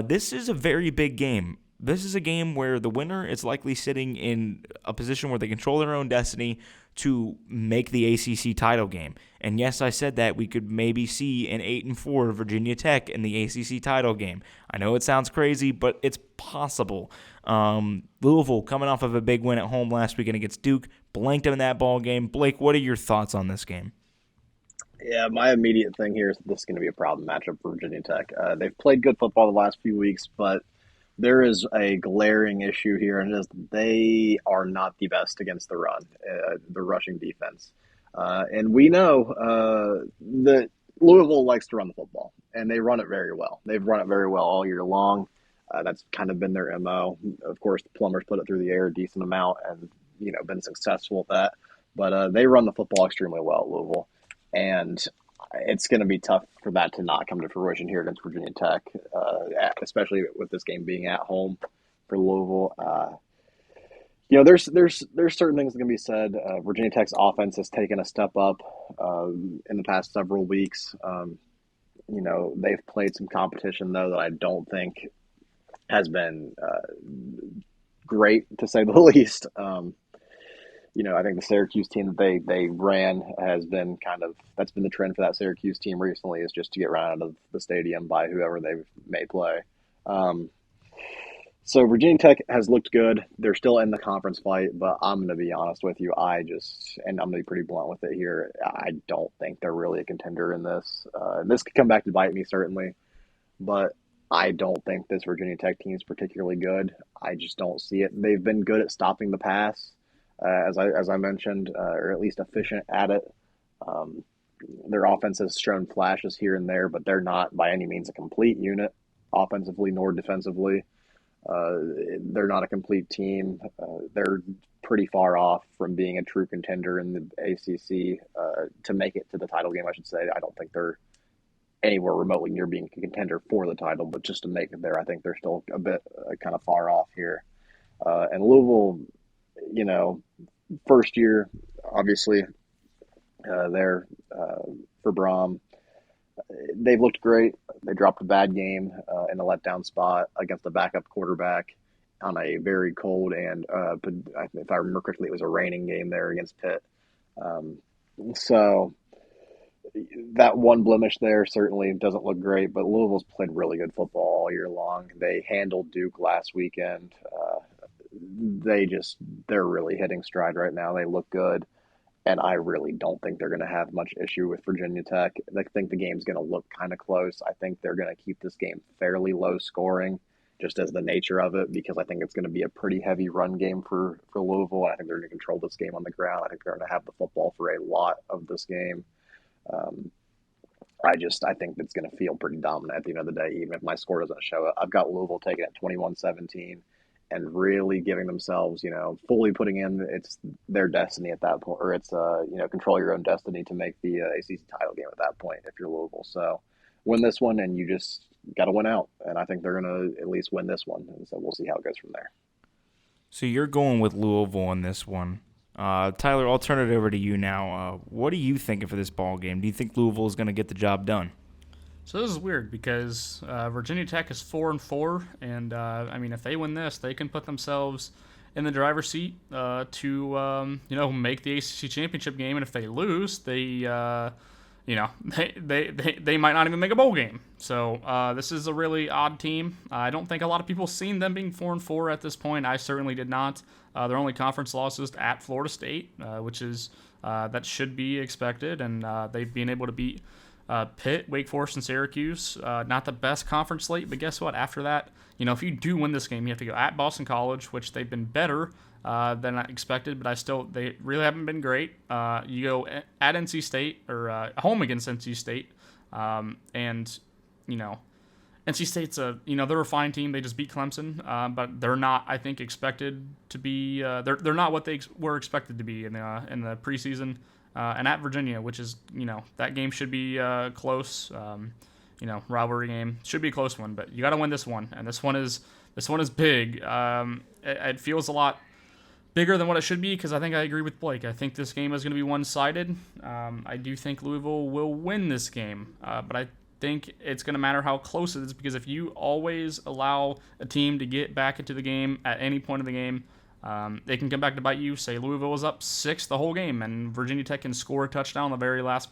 This is a very big game. This is a game where the winner is likely sitting in a position where they control their own destiny to make the ACC title game. And yes, I said that we could maybe see an 8-4 Virginia Tech in the ACC title game. I know it sounds crazy, but it's possible. Louisville coming off of a big win at home last weekend against Duke, blanked them in that ball game. Blake, what are your thoughts on this game? Yeah, my immediate thing here is that this is going to be a problem matchup for Virginia Tech. They've played good football the last few weeks, but there is a glaring issue here, and it is they are not the best against the run, the rushing defense. And we know that Louisville likes to run the football, and they run it very well. They've run it very well all year long. That's kind of been their MO. Of course, the Plumbers put it through the air a decent amount and, been successful at that. But they run the football extremely well at Louisville. And it's going to be tough for that to not come to fruition here against Virginia Tech, especially with this game being at home for Louisville. There's certain things that can be said. Virginia Tech's offense has taken a step up in the past several weeks. They've played some competition, though, that I don't think has been great, to say the least. I think the Syracuse team that they ran has been that's been the trend for that Syracuse team recently, is just to get run out of the stadium by whoever they may play. So Virginia Tech has looked good. They're still in the conference fight, but I'm going to be honest with you. And I'm going to be pretty blunt with it here, I don't think they're really a contender in this. This could come back to bite me, certainly, but I don't think this Virginia Tech team is particularly good. I just don't see it. They've been good at stopping the pass, as I mentioned, or at least efficient at it. Their offense has shown flashes here and there, but they're not by any means a complete unit, offensively nor defensively. They're not a complete team. They're pretty far off from being a true contender in the ACC to make it to the title game, I should say. I don't think they're anywhere remotely near being a contender for the title, but just to make it there, I think they're still a bit kind of far off here. And Louisville, first year, obviously, there for Brom. They've looked great. They dropped a bad game in a letdown spot against a backup quarterback on a very cold and, if I remember correctly, it was a raining game there against Pitt. So that one blemish there certainly doesn't look great, but Louisville's played really good football all year long. They handled Duke last weekend. They're really hitting stride right now. They look good. And I really don't think they're going to have much issue with Virginia Tech. I think the game's going to look kind of close. I think they're going to keep this game fairly low scoring, just as the nature of it, because I think it's going to be a pretty heavy run game for Louisville. I think they're going to control this game on the ground. I think they're going to have the football for a lot of this game. I think it's going to feel pretty dominant at the end of the day, even if my score doesn't show it. I've got Louisville taking it 21-17. and really giving themselves, fully putting in it's their destiny at that point, or it's control your own destiny to make the ACC title game at that point if you're Louisville. So win this one, and you just got to win out, and I think they're going to at least win this one, and so we'll see how it goes from there. So you're going with Louisville in this one. Tyler, I'll turn it over to you now. What are you thinking for this ball game? Do you think Louisville is going to get the job done? So this is weird because Virginia Tech is 4-4, and I mean, if they win this, they can put themselves in the driver's seat to make the ACC championship game. And if they lose, they might not even make a bowl game. So this is a really odd team. I don't think a lot of people have seen them being 4-4 at this point. I certainly did not. Their only conference losses at Florida State, which is that should be expected, and they've been able to beat Pitt, Wake Forest, and Syracuse. Not the best conference slate, but guess what? After that, if you do win this game, you have to go at Boston College, which they've been better than I expected, but they really haven't been great. You go at NC State, or home against NC State, and NC State's they're a fine team. They just beat Clemson, but they're not, I think, expected to be. They're not what they were expected to be in the preseason. And at Virginia, which is, that game should be close. Rivalry game should be a close one, but you got to win this one, and this one is big. It feels a lot bigger than what it should be because I think I agree with Blake. I think this game is going to be one-sided. I do think Louisville will win this game, but I think it's going to matter how close it is because if you always allow a team to get back into the game at any point of the game, they can come back to bite you. Say Louisville was up 6 the whole game, and Virginia Tech can score a touchdown on the very last,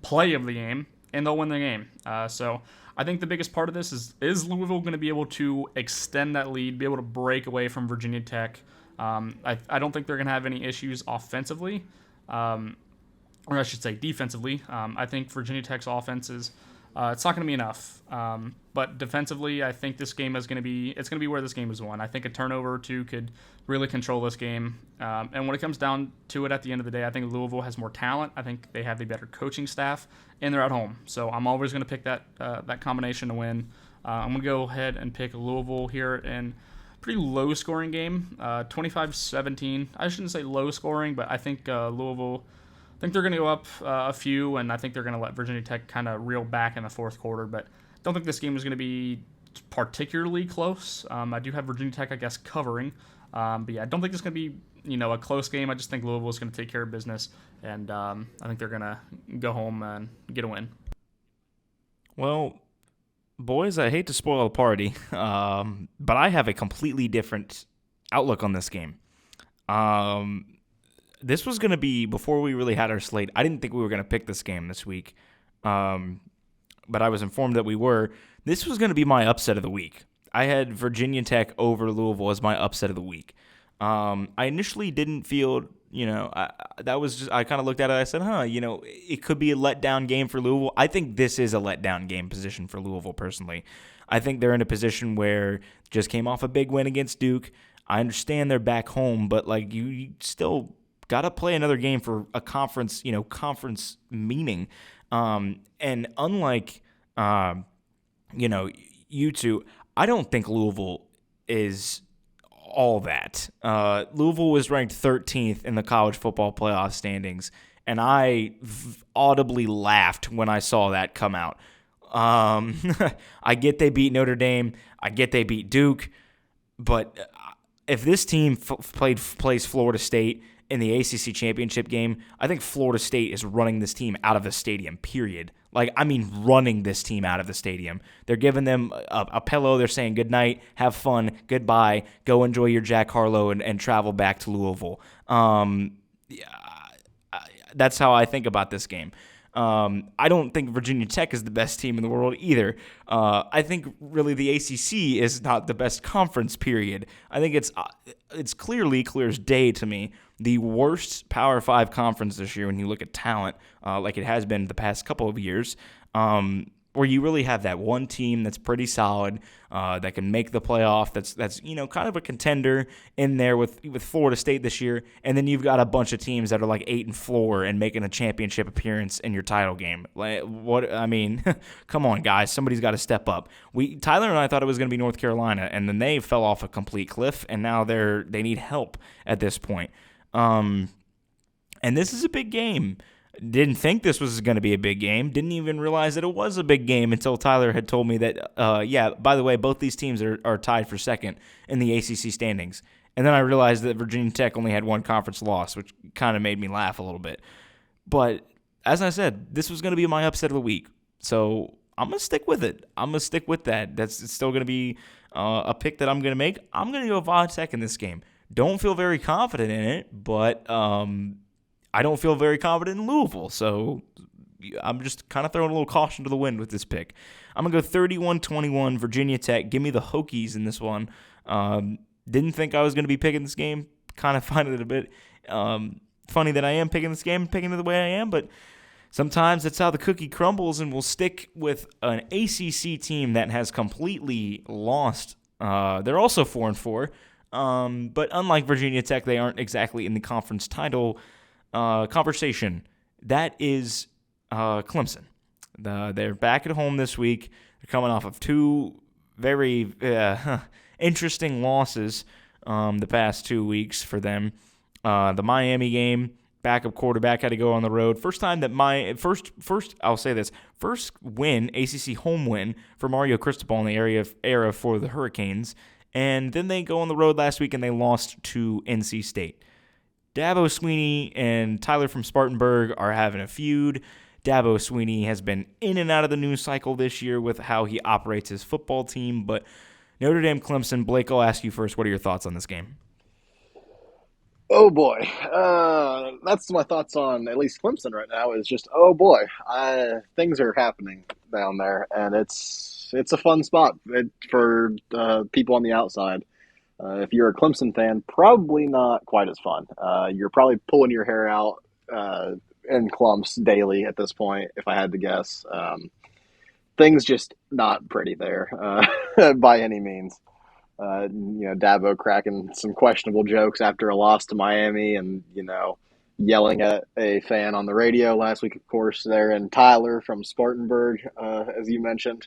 play of the game, and they'll win the game. So I think the biggest part of this is Louisville going to be able to extend that lead, be able to break away from Virginia Tech. I don't think they're going to have any issues offensively, or I should say defensively. I think Virginia Tech's offense is. It's not going to be enough, but defensively, I think this game is going to be. It's going to be where this game is won. I think a turnover or two could really control this game. And when it comes down to it, at the end of the day, I think Louisville has more talent. I think they have the better coaching staff, and they're at home. So I'm always going to pick that combination to win. I'm going to go ahead and pick Louisville here in pretty low-scoring game, 25-17. I shouldn't say low-scoring, but I think Louisville. I think they're going to go up a few, and I think they're going to let Virginia Tech kind of reel back in the fourth quarter. But I don't think this game is going to be particularly close. I do have Virginia Tech, I guess, covering. But yeah, I don't think it's going to be a close game. I just think Louisville is going to take care of business, and I think they're going to go home and get a win. Well, boys, I hate to spoil the party, but I have a completely different outlook on this game. This was going to be, before we really had our slate, I didn't think we were going to pick this game this week, but I was informed that we were. This was going to be my upset of the week. I had Virginia Tech over Louisville as my upset of the week. I initially didn't feel, I kind of looked at it, I said, it could be a letdown game for Louisville. I think this is a letdown game position for Louisville, personally. I think they're in a position where just came off a big win against Duke. I understand they're back home, but you still got to play another game for a conference meaning. And unlike, you two, I don't think Louisville is all that. Louisville was ranked 13th in the college football playoff standings, and I audibly laughed when I saw that come out. I get they beat Notre Dame. I get they beat Duke. But if this team plays Florida State in the ACC championship game, I think Florida State is running this team out of the stadium, period. Running this team out of the stadium. They're giving them a pillow. They're saying good night, have fun, goodbye, go enjoy your Jack Harlow and travel back to Louisville. That's how I think about this game. I don't think Virginia Tech is the best team in the world either. I think really the ACC is not the best conference, period. I think it's clearly clear as day to me the worst Power 5 conference this year when you look at talent, like it has been the past couple of years. where you really have that one team that's pretty solid, that can make the playoff, that's kind of a contender in there with Florida State this year, and then you've got a bunch of teams that are like 8-4 and making a championship appearance in your title game. Come on, guys, somebody's got to step up. Tyler and I thought it was going to be North Carolina, and then they fell off a complete cliff, and now they need help at this point. And this is a big game. Didn't think this was going to be a big game. Didn't even realize that it was a big game until Tyler had told me that, by the way, both these teams are tied for second in the ACC standings. And then I realized that Virginia Tech only had one conference loss, which kind of made me laugh a little bit. But as I said, this was going to be my upset of the week. So I'm going to stick with it. I'm going to stick with that. It's still going to be a pick that I'm going to make. I'm going to go Va Tech in this game. Don't feel very confident in it, but I don't feel very confident in Louisville, so I'm just kind of throwing a little caution to the wind with this pick. I'm going to go 31-21 Virginia Tech. Give me the Hokies in this one. Didn't think I was going to be picking this game. Kind of find it a bit funny that I am picking this game, picking it the way I am, but sometimes that's how the cookie crumbles, and we'll stick with an ACC team that has completely lost. They're also 4-4, but unlike Virginia Tech, they aren't exactly in the conference title conversation. That is Clemson. They're back at home this week. They're coming off of two very interesting losses the past 2 weeks for them. The Miami game, backup quarterback had to go on the road. First time that I'll say this, first win, ACC home win for Mario Cristobal in the era for the Hurricanes. And then they go on the road last week and they lost to NC State. Dabo Swinney and Tyler from Spartanburg are having a feud. Dabo Swinney has been in and out of the news cycle this year with how he operates his football team. But Notre Dame, Clemson, Blake, I'll ask you first. What are your thoughts on this game? Oh boy, that's my thoughts on at least Clemson right now. Is just boy, things are happening down there, and it's a fun spot for people on the outside. If you're a Clemson fan, probably not quite as fun. You're probably pulling your hair out in clumps daily at this point, if I had to guess. Things just not pretty there by any means. Dabo cracking some questionable jokes after a loss to Miami and, yelling at a fan on the radio last week, of course, there, and Tyler from Spartanburg, as you mentioned.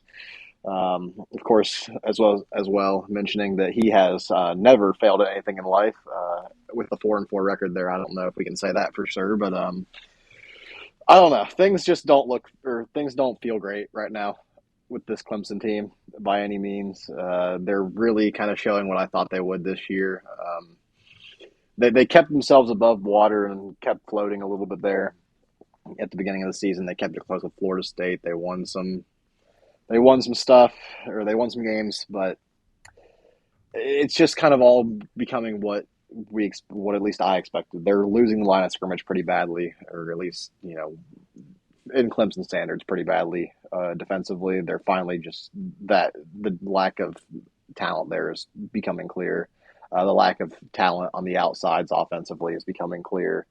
Of course, as well, mentioning that he has never failed at anything in life with a 4-4 record there. I don't know if we can say that for sure, but I don't know. Things don't feel great right now with this Clemson team by any means. They're really kind of showing what I thought they would this year. They kept themselves above water and kept floating a little bit there at the beginning of the season. They kept it close with Florida State. They won some stuff, or they won some games, but it's just kind of all becoming what at least I expected. They're losing the line of scrimmage pretty badly, or at least, in Clemson standards, pretty badly defensively. They're finally just the lack of talent there is becoming clear. The lack of talent on the outsides offensively is becoming clear.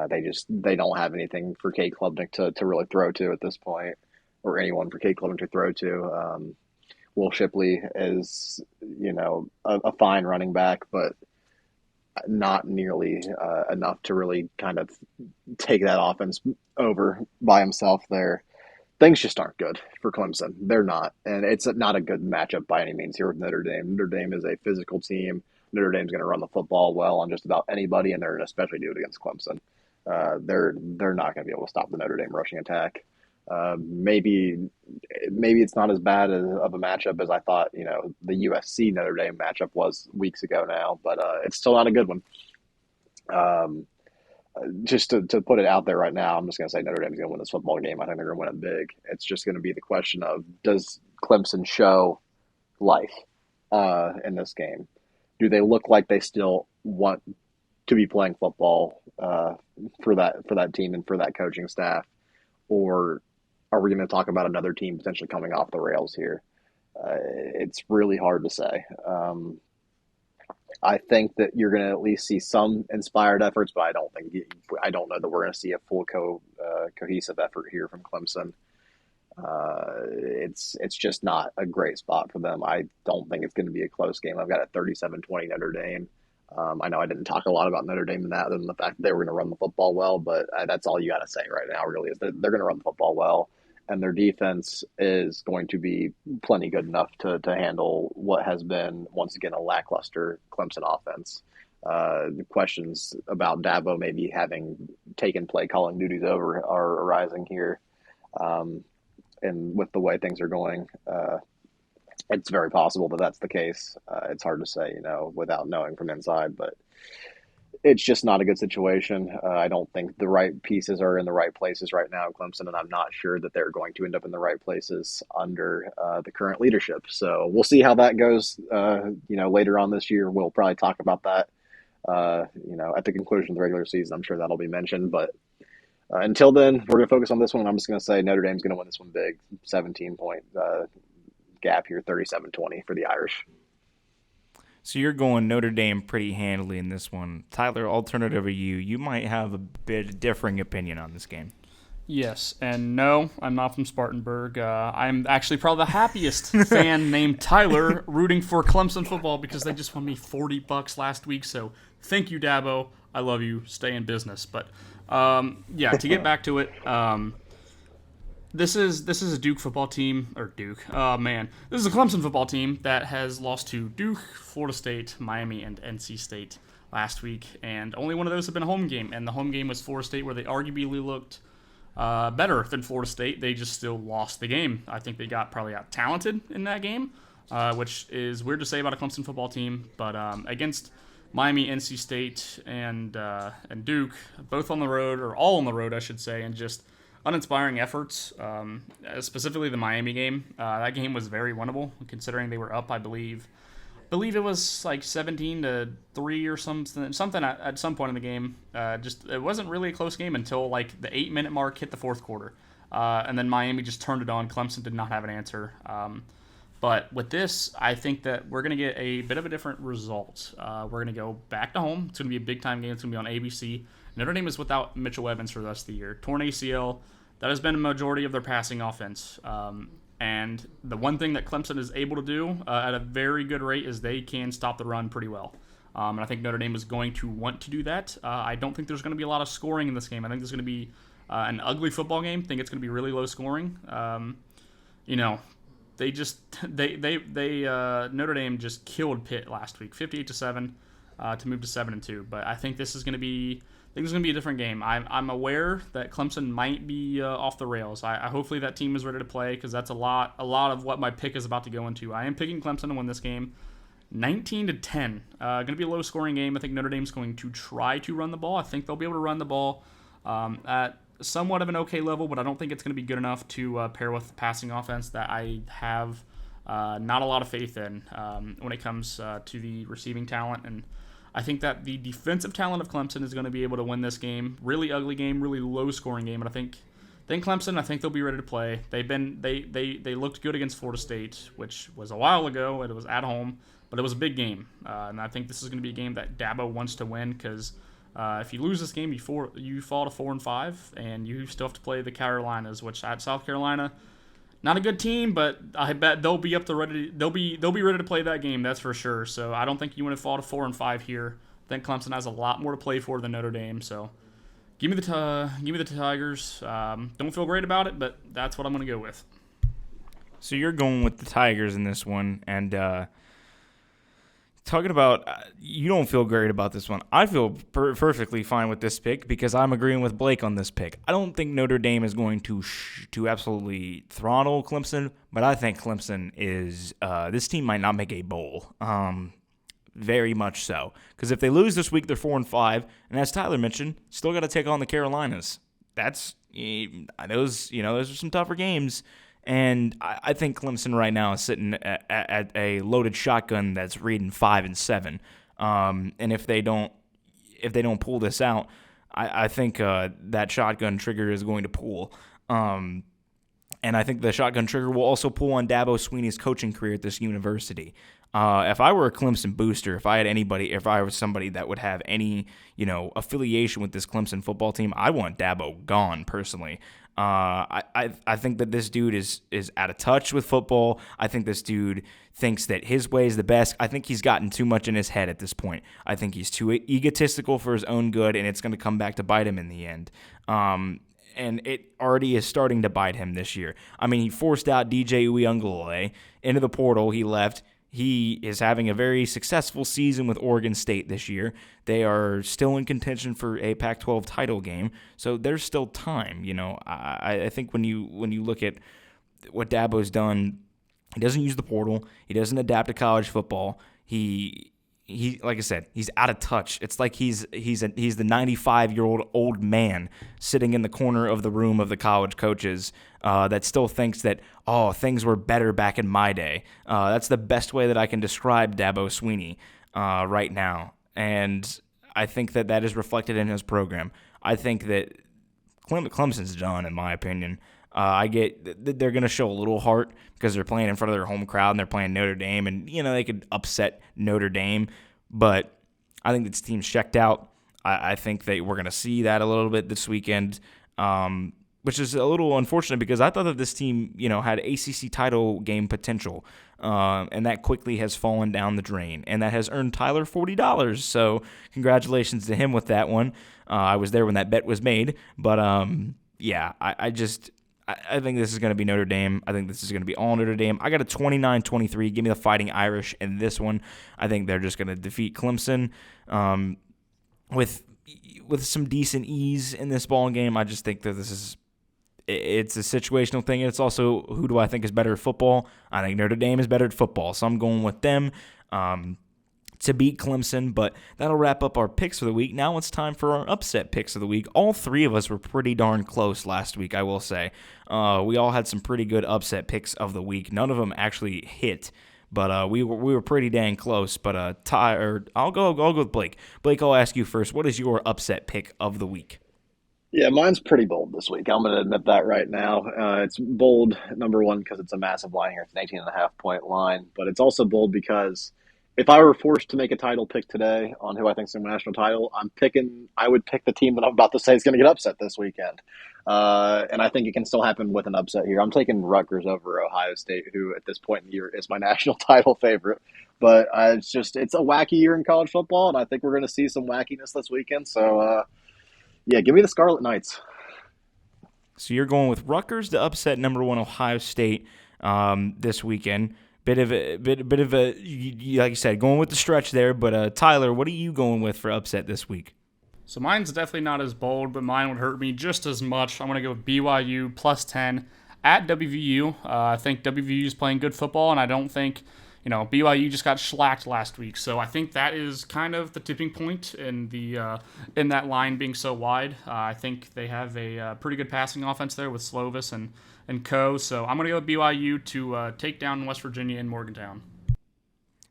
They don't have anything for Cade Klubnik to really throw to at this point, or anyone for Cade Klubnik to throw to. Will Shipley is, a fine running back, but not nearly enough to really kind of take that offense over by himself there. Things just aren't good for Clemson. They're not. And it's not a good matchup by any means here with Notre Dame. Notre Dame is a physical team. Notre Dame's going to run the football well on just about anybody, and they're going to especially do it against Clemson. They're not going to be able to stop the Notre Dame rushing attack. Maybe it's not as bad of a matchup as I thought, the USC Notre Dame matchup was weeks ago now, but it's still not a good one. Just to put it out there right now, I'm just going to say Notre Dame's going to win this football game. I think they're going to win it big. It's just going to be the question of, does Clemson show life in this game? Do they look like they still want to be playing football for that team and for that coaching staff? Or are we going to talk about another team potentially coming off the rails here? It's really hard to say. I think that you're going to at least see some inspired efforts, but I don't know that we're going to see a full cohesive effort here from Clemson. It's just not a great spot for them. I don't think it's going to be a close game. I've got a 37-20 Notre Dame. I know I didn't talk a lot about Notre Dame in that, other than the fact that they were going to run the football well, but that's all you got to say right now, really, is that they're going to run the football well, and their defense is going to be plenty good enough to handle what has been, once again, a lackluster Clemson offense. The questions about Dabo maybe having taken play calling duties over are arising here. And with the way things are going, it's very possible that that's the case. It's hard to say, without knowing from inside, but it's just not a good situation. I don't think the right pieces are in the right places right now at Clemson, and I'm not sure that they're going to end up in the right places under the current leadership. So we'll see how that goes. Later on this year, we'll probably talk about that. At the conclusion of the regular season, I'm sure that'll be mentioned, but until then, we're going to focus on this one. I'm just going to say Notre Dame's going to win this one big, 17-point gap here, 37-20 for the Irish. So you're going Notre Dame pretty handily in this one. Tyler, alternative to you might have a bit differing opinion on this game. Yes, and no, I'm not from Spartanburg. I'm actually probably the happiest fan named Tyler rooting for Clemson football because they just won me $40 last week. So thank you, Dabo. I love you. Stay in business. But to get back to it, this is a Duke football team, or Duke. This is a Clemson football team that has lost to Duke, Florida State, Miami, and NC State last week, and only one of those have been a home game, and the home game was Florida State, where they arguably looked better than Florida State. They just still lost the game. I think they got probably out talented in that game, which is weird to say about a Clemson football team, but against Miami, NC State, and Duke, both on the road, or all on the road, I should say, and just uninspiring efforts. Specifically, the Miami game. That game was very winnable, considering they were up. I believe it was like 17-3 or something at some point in the game. It wasn't really a close game until like the 8-minute mark hit the fourth quarter, and then Miami just turned it on. Clemson did not have an answer. But with this, I think that we're going to get a bit of a different result. We're going to go back to home. It's going to be a big-time game. It's going to be on ABC. Notre Dame is without Mitchell Evans for the rest of the year. Torn ACL. That has been a majority of their passing offense. And the one thing that Clemson is able to do at a very good rate is they can stop the run pretty well. And I think Notre Dame is going to want to do that. I don't think there's going to be a lot of scoring in this game. I think there's going to be an ugly football game. I think it's going to be really low scoring. Notre Dame just killed Pitt last week, 58-7, to move to 7-2. But I think this is going to be a different game. I'm aware that Clemson might be off the rails. I hopefully that team is ready to play, because that's a lot of what my pick is about to go into. I am picking Clemson to win this game, 19-10. Going to be a low scoring game. I think Notre Dame's going to try to run the ball. I think they'll be able to run the ball at somewhat of an okay level, but I don't think it's going to be good enough to pair with the passing offense that I have not a lot of faith in when it comes to the receiving talent. And I think that the defensive talent of Clemson is going to be able to win this game. Really ugly game, really low-scoring game, and I think Clemson, I think they'll be ready to play. They looked good against Florida State, which was a while ago. It was at home, but it was a big game, and I think this is going to be a game that Dabo wants to win, because if you lose this game, you fall to 4-5, and you still have to play the Carolinas, which at South Carolina, not a good team, but I bet they'll be ready to play that game. That's for sure. So I don't think you want to fall to 4-5 here. I think Clemson has a lot more to play for than Notre Dame. So give me the Tigers. Don't feel great about it, but that's what I'm going to go with. So you're going with the Tigers in this one, and talking about you don't feel great about this one. I feel perfectly fine with this pick, because I'm agreeing with Blake on this pick. I don't think Notre Dame is going to absolutely throttle Clemson, but I think Clemson is this team might not make a bowl. Very much so, because if they lose this week, they're 4-5, and as Tyler mentioned, still got to take on the Carolinas. That's those are some tougher games. And I think Clemson right now is sitting at a loaded shotgun that's reading 5-7. And if they don't pull this out, I think that shotgun trigger is going to pull. And I think the shotgun trigger will also pull on Dabo Swinney's coaching career at this university. If I were a Clemson booster, if I was somebody that would have any, affiliation with this Clemson football team, I want Dabo gone personally. I think that this dude is out of touch with football. I think this dude thinks that his way is the best. I think he's gotten too much in his head at this point. I think he's too egotistical for his own good, and it's going to come back to bite him in the end. And it already is starting to bite him this year. I mean, he forced out DJ Uiagalelei into the portal. He left. He is having a very successful season with Oregon State this year. They are still in contention for a Pac-12 title game, so there's still time. I think when you look at what Dabo's done, he doesn't use the portal. He doesn't adapt to college football. He like I said, he's out of touch. It's like he's the 95-year-old old man sitting in the corner of the room of the college coaches that still thinks that, things were better back in my day. That's the best way that I can describe Dabo Swinney right now. And I think that is reflected in his program. I think that Clemson's done, in my opinion. I get that they're going to show a little heart because they're playing in front of their home crowd and they're playing Notre Dame, and they could upset Notre Dame, but I think this team's checked out. I think that we're going to see that a little bit this weekend, which is a little unfortunate because I thought that this team, had ACC title game potential, and that quickly has fallen down the drain, and that has earned Tyler $40. So congratulations to him with that one. I was there when that bet was made, but I think this is going to be Notre Dame. I think this is going to be all Notre Dame. I got a 29-23. Give me the Fighting Irish in this one. I think they're just going to defeat Clemson with some decent ease in this ball game. I just think that it's a situational thing. It's also, who do I think is better at football? I think Notre Dame is better at football, so I'm going with them to beat Clemson, but that'll wrap up our picks for the week. Now it's time for our upset picks of the week. All three of us were pretty darn close last week, I will say. We all had some pretty good upset picks of the week. None of them actually hit, but we were pretty dang close. But I'll go with Blake. Blake, I'll ask you first. What is your upset pick of the week? Yeah, mine's pretty bold this week. I'm going to admit that right now. It's bold, number one, because it's a massive line here. It's an 18.5-point line, but it's also bold because if I were forced to make a title pick today on who I think is going to win the national title, I would pick the team that I'm about to say is going to get upset this weekend. And I think it can still happen with an upset here. I'm taking Rutgers over Ohio State, who at this point in the year is my national title favorite. But it's a wacky year in college football, and I think we're going to see some wackiness this weekend. So, give me the Scarlet Knights. So you're going with Rutgers to upset number one Ohio State this weekend. Bit of a, like you said, going with the stretch there. But Tyler, what are you going with for upset this week? So mine's definitely not as bold, but mine would hurt me just as much. I'm going to go with BYU plus 10 at WVU. I think WVU is playing good football, and I don't think, BYU just got shellacked last week. So I think that is kind of the tipping point in that line being so wide. I think they have a pretty good passing offense there with Slovis and co. So I'm going to go with BYU to take down West Virginia and Morgantown.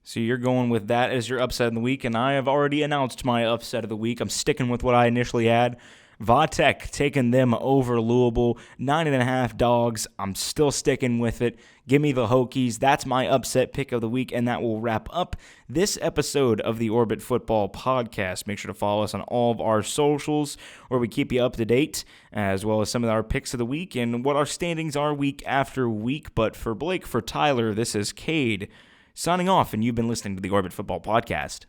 So you're going with that as your upset of the week, and I have already announced my upset of the week. I'm sticking with what I initially had. Vatech taking them over Louisville, 9.5 dogs. I'm still sticking with it. Give me the Hokies. That's my upset pick of the week, and that will wrap up this episode of the Orbit Football Podcast. Make sure to follow us on all of our socials where we keep you up to date, as well as some of our picks of the week and what our standings are week after week. But for Blake, for Tyler, this is Cade signing off, and you've been listening to the Orbit Football Podcast.